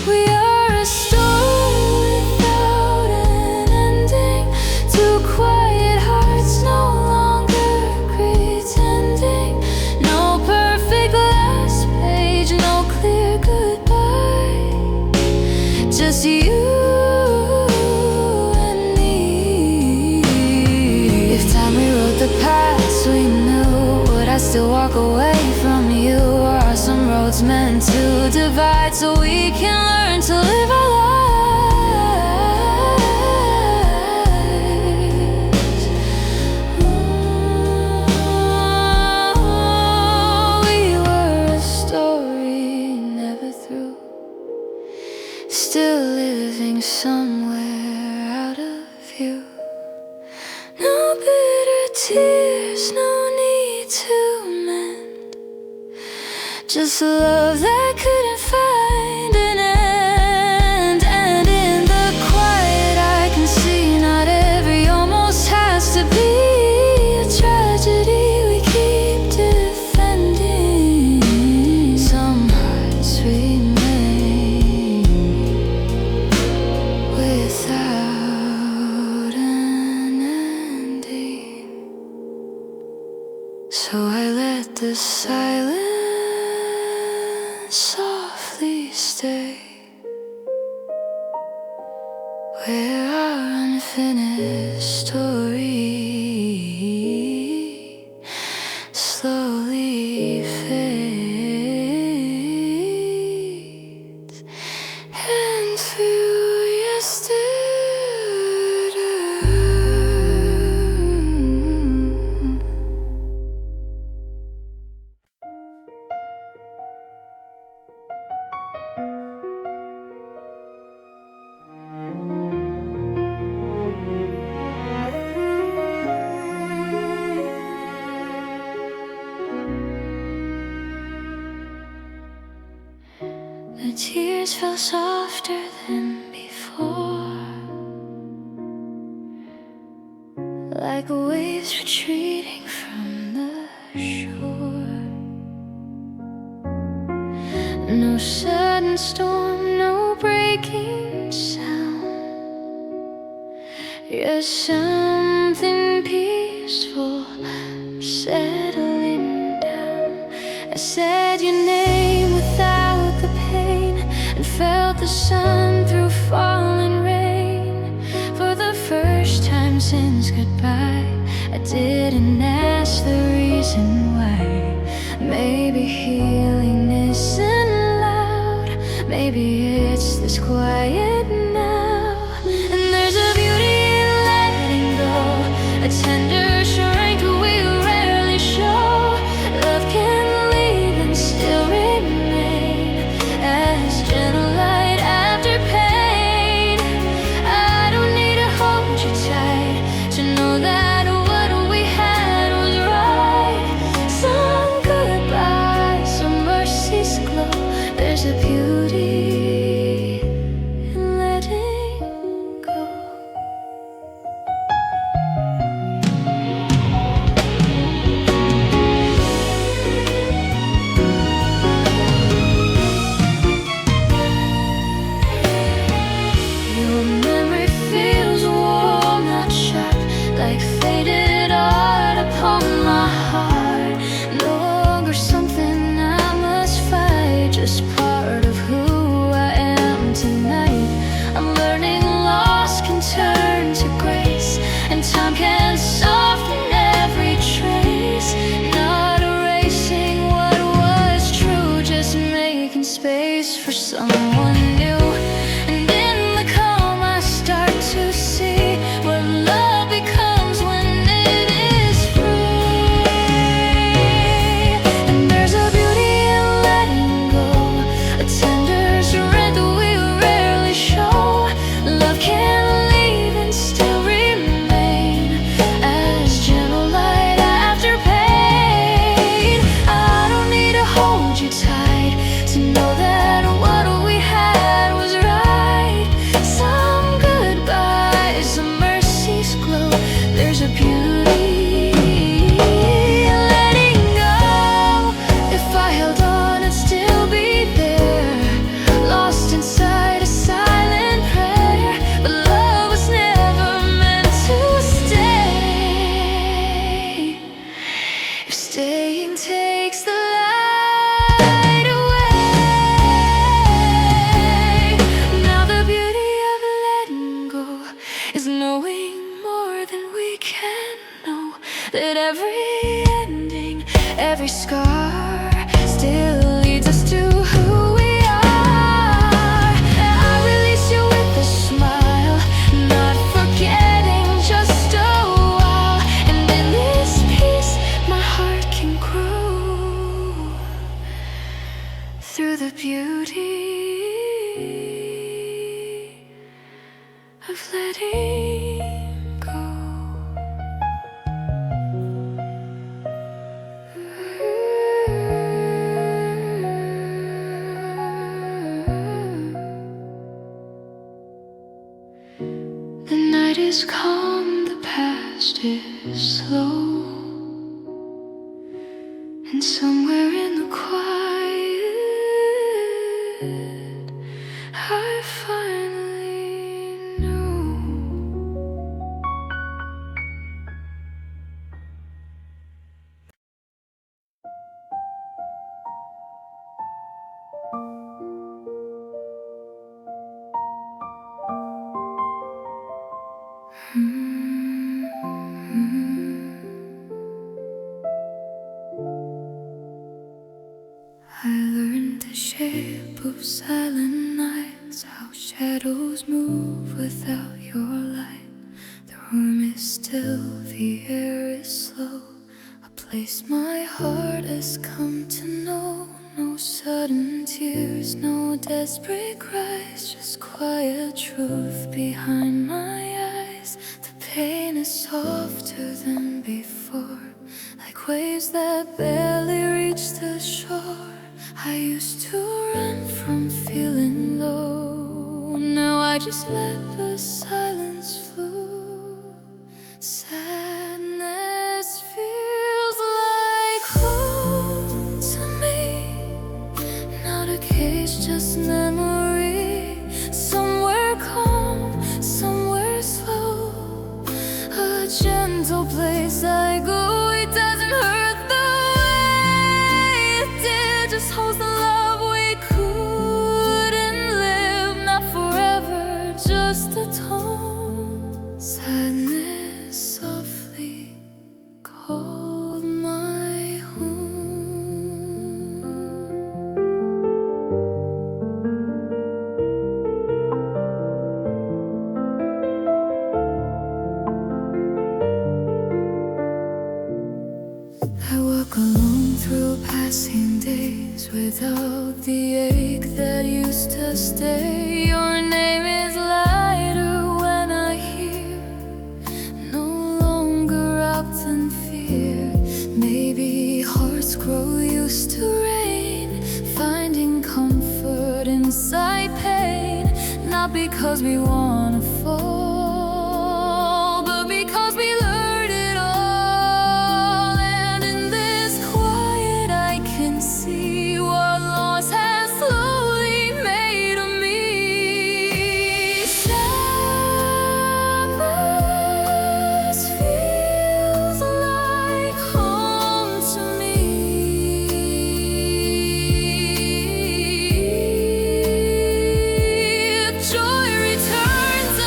Speaker 1: We are a story without an ending, two quiet hearts no longer pretending. No perfect last page, no clear goodbye, just you and me. If time rewrote the past we knew, would I still walk away from you? Or are some roads meant to divide so we can learn to live our lives? We were a story never through, still living somewhere out of view. No bitter tears, no need to mend, just a love that couldn't find an end. And in the quiet I can see not every almost has to be a tragedy we keep defending. Some hearts remain without an ending. So I let the silence softly stay where our unfinished story slowly fades. And through yesterday the tears fell softer than before, like waves retreating from the shore. No sudden storm, no breaking sound, just something peaceful settling down. I said your name without the pain, and felt the sun through falling rain. For the first time since goodbye, I didn't ask the reason why. Maybe healing isn't loud, maybe it's this quiet now. And there's a beauty in letting go, a tender strength we rarely show. Love can leave and still remain as gentle light after pain. I don't need to hold you tight to know that what we had was right. Some goodbyes, some mercies glow. There's a beauty in letting go. space for someone new. And in the calm I start to see what love becomes when it is free. And there's a beauty in letting go, a tender surrender we rarely show. Love can leave and still remain as gentle light after pain. I don't need to hold you tight to know that what we had was right. Some goodbyes, some mercies glow. There's a beauty in letting go. If I held on, I'd still be there, lost inside a silent prayer. But love was never meant to stay. If staying takes the light away, now the beauty of letting go is knowing more than we can know. That every ending, every scar still leads us to who we are. I release you with a smile, not forgetting just a while. And in this peace my heart can grow through the beauty of letting go. The night is calm, the past is slow, and somewhere in the quiet I finally know. I learned the shape of silent nights, how shadows move without your light. The room is still, the air is slow, a place my heart has come to know. No sudden tears, no desperate cries, just quiet truth behind my eyes. The pain is softer than before, like waves that barely reach the shore. I used to run from feeling low, now I just let the silence flow. Sadness feels like home to me, not a cage, just memory. Somewhere calm, somewhere slow, a gentle place I go. It doesn't hurt the way it did, just holds the love we couldn't live. Not forever, just a tone. Sadness softly called my home. I walk alone through passing days without the ache that used to stay. Your name is lighter when I hear, no longer wrapped in fear. Maybe hearts grow used to rain, finding comfort inside pain. Not because we wanna fall, but because we learned it all. And in this quiet I can see what loss has slowly made of me. Sadness feels like home to me. Joy returns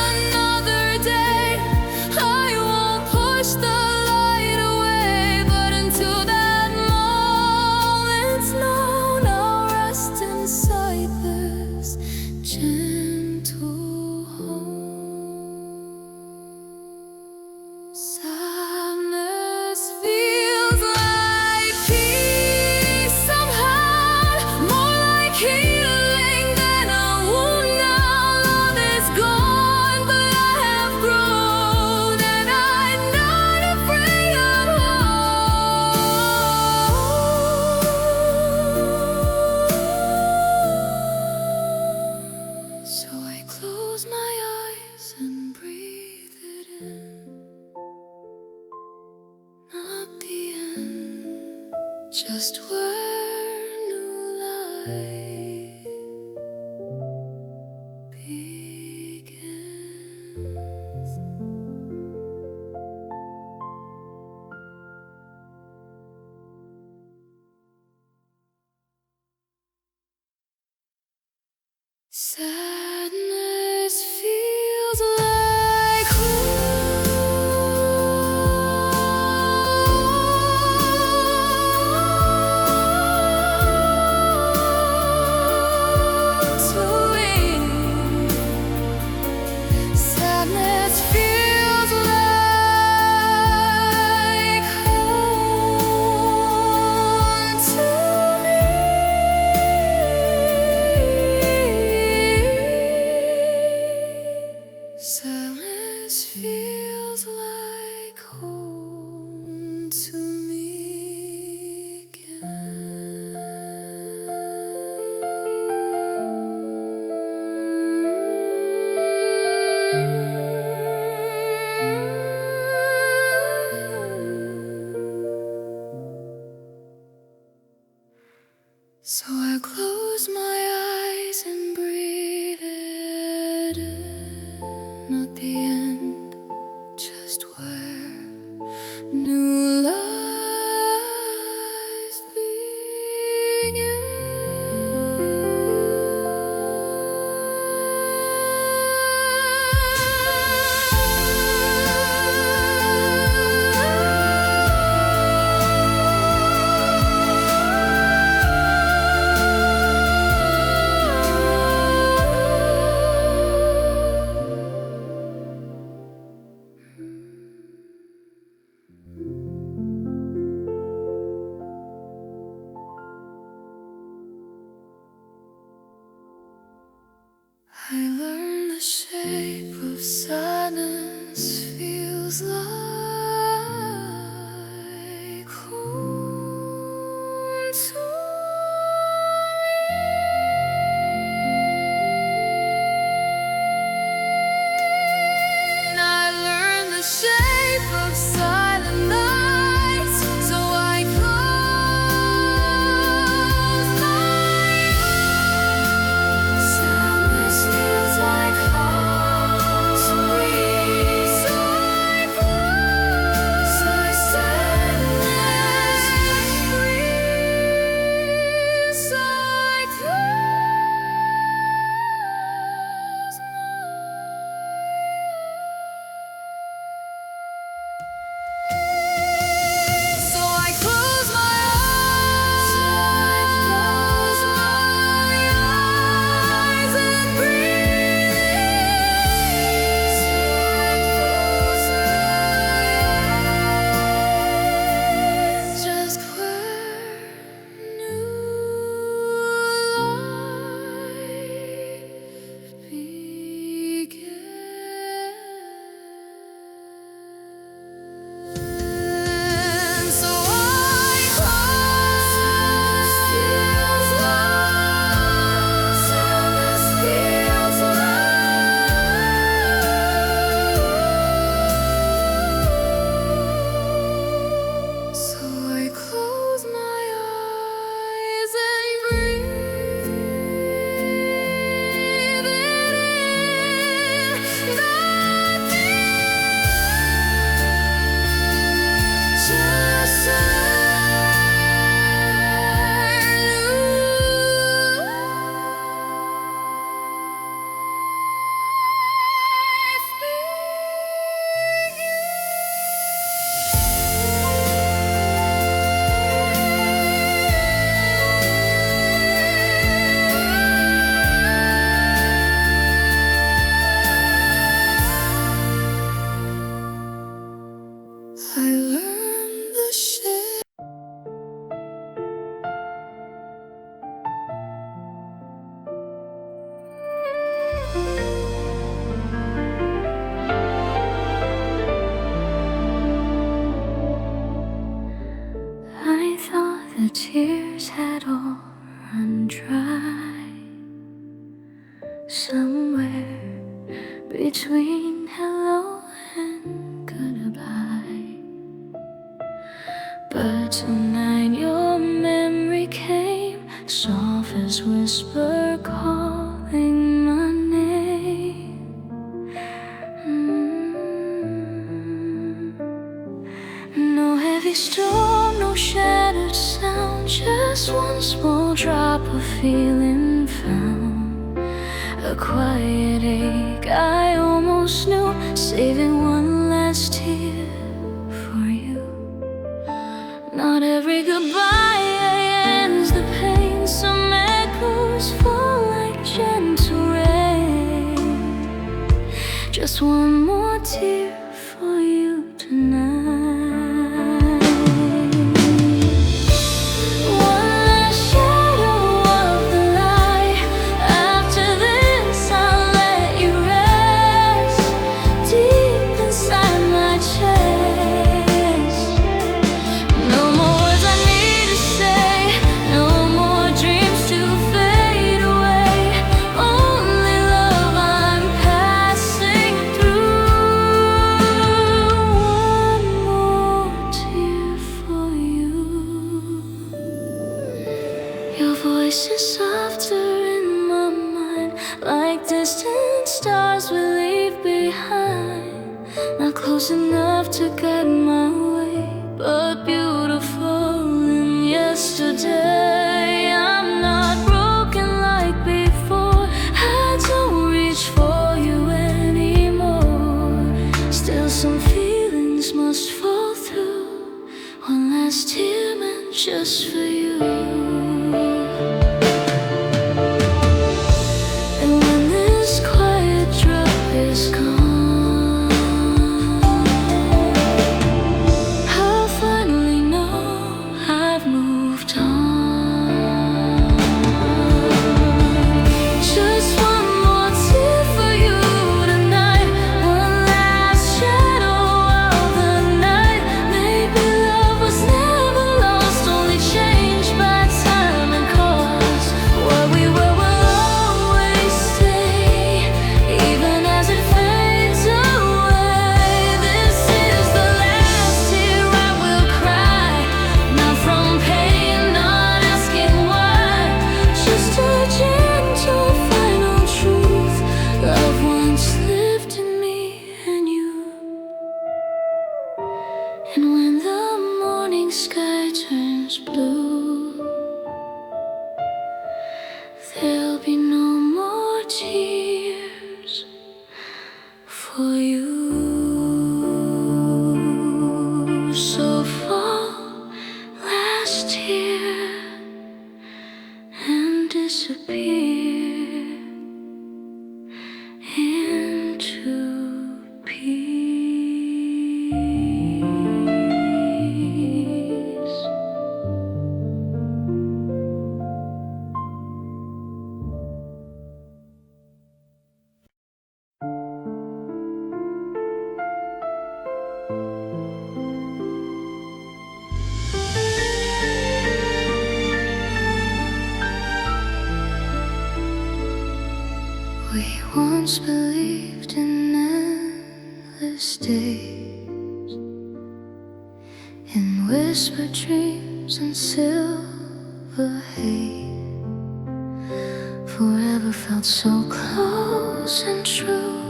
Speaker 1: just where new life begins. Sadness feels like sadness feels like home to me. Sadness feels like home to me So I close my eyes and breathe it in. Not the end, just where new life I learned the shape of sadness feels like home to me. I learned the shape of silent nights, so I close my eyes. Sadness feels like home to me, so I close my sadness breathes, so I close my So I close my eyes and breathe. Just where new life begins. So I close. Feels like sadness feels like. So I close my eyes and breathe it in. Just I learned the shit. I thought the tears had all run dry somewhere between hello and goodbye. But tonight you're storm, no shattered sound, just one small drop of feeling found. A quiet ache I almost knew, saving one last tear for you. Not every goodbye ends the pain, some echoes fall like gentle rain. Just one more tear for you tonight. Your voice is softer in my mind, like distant stars we leave behind. Not close enough to guide my way, but beautiful in yesterday. I'm not broken like before, I don't reach for you anymore. Still some feelings must fall through, one last tear meant just for you. And when the morning sky turns blue, there'll be no more tears for you. So fall, last tear, and disappear into peace. We once believed in endless days, in whispered dreams and silver haze. Forever felt so close and true,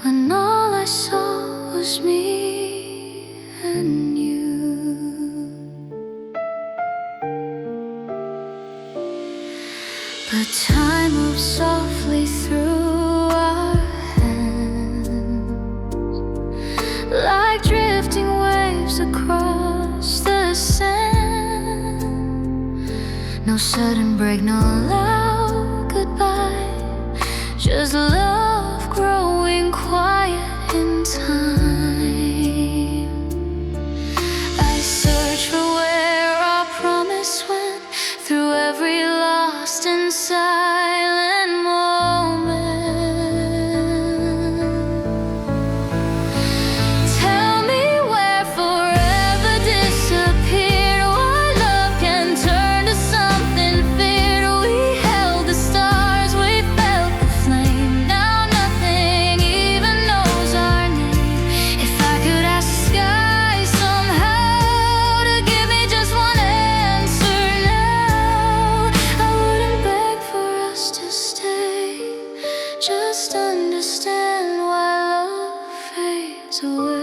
Speaker 1: when all I saw was me and you. But time moves softly through our hands, like drifting waves across the sand. No sudden break, no loud goodbye, just love growing quiet in time. I search for where our promise went, through every lost and silent moment. Tell me where forever disappeared, what love can turn to something feared. We held the stars, we felt the flame, now nothing even knows our name. If I could ask the sky somehow to give me just one answer now, I wouldn't beg for us to stay, just understand why love fades away.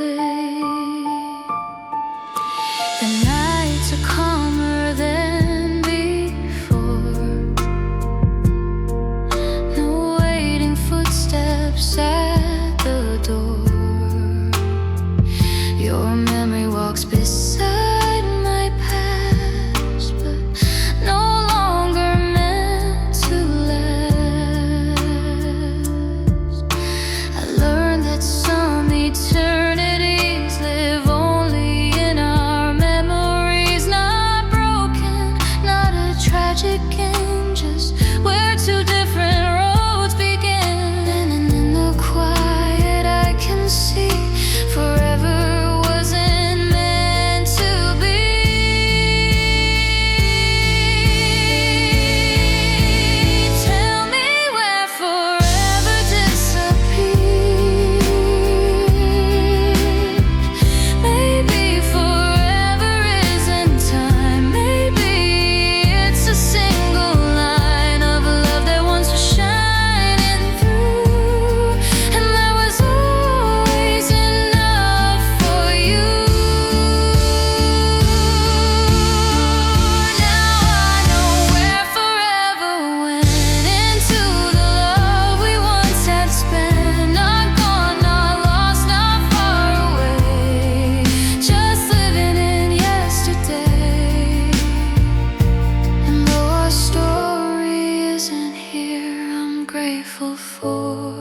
Speaker 1: grateful for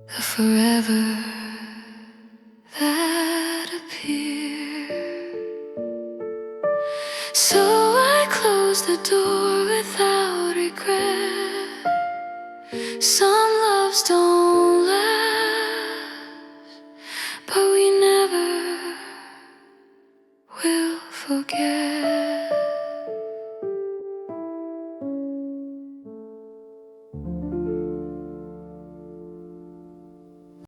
Speaker 1: the forever that appear. So I close the door without regret. Some loves don't last, but we never will forget.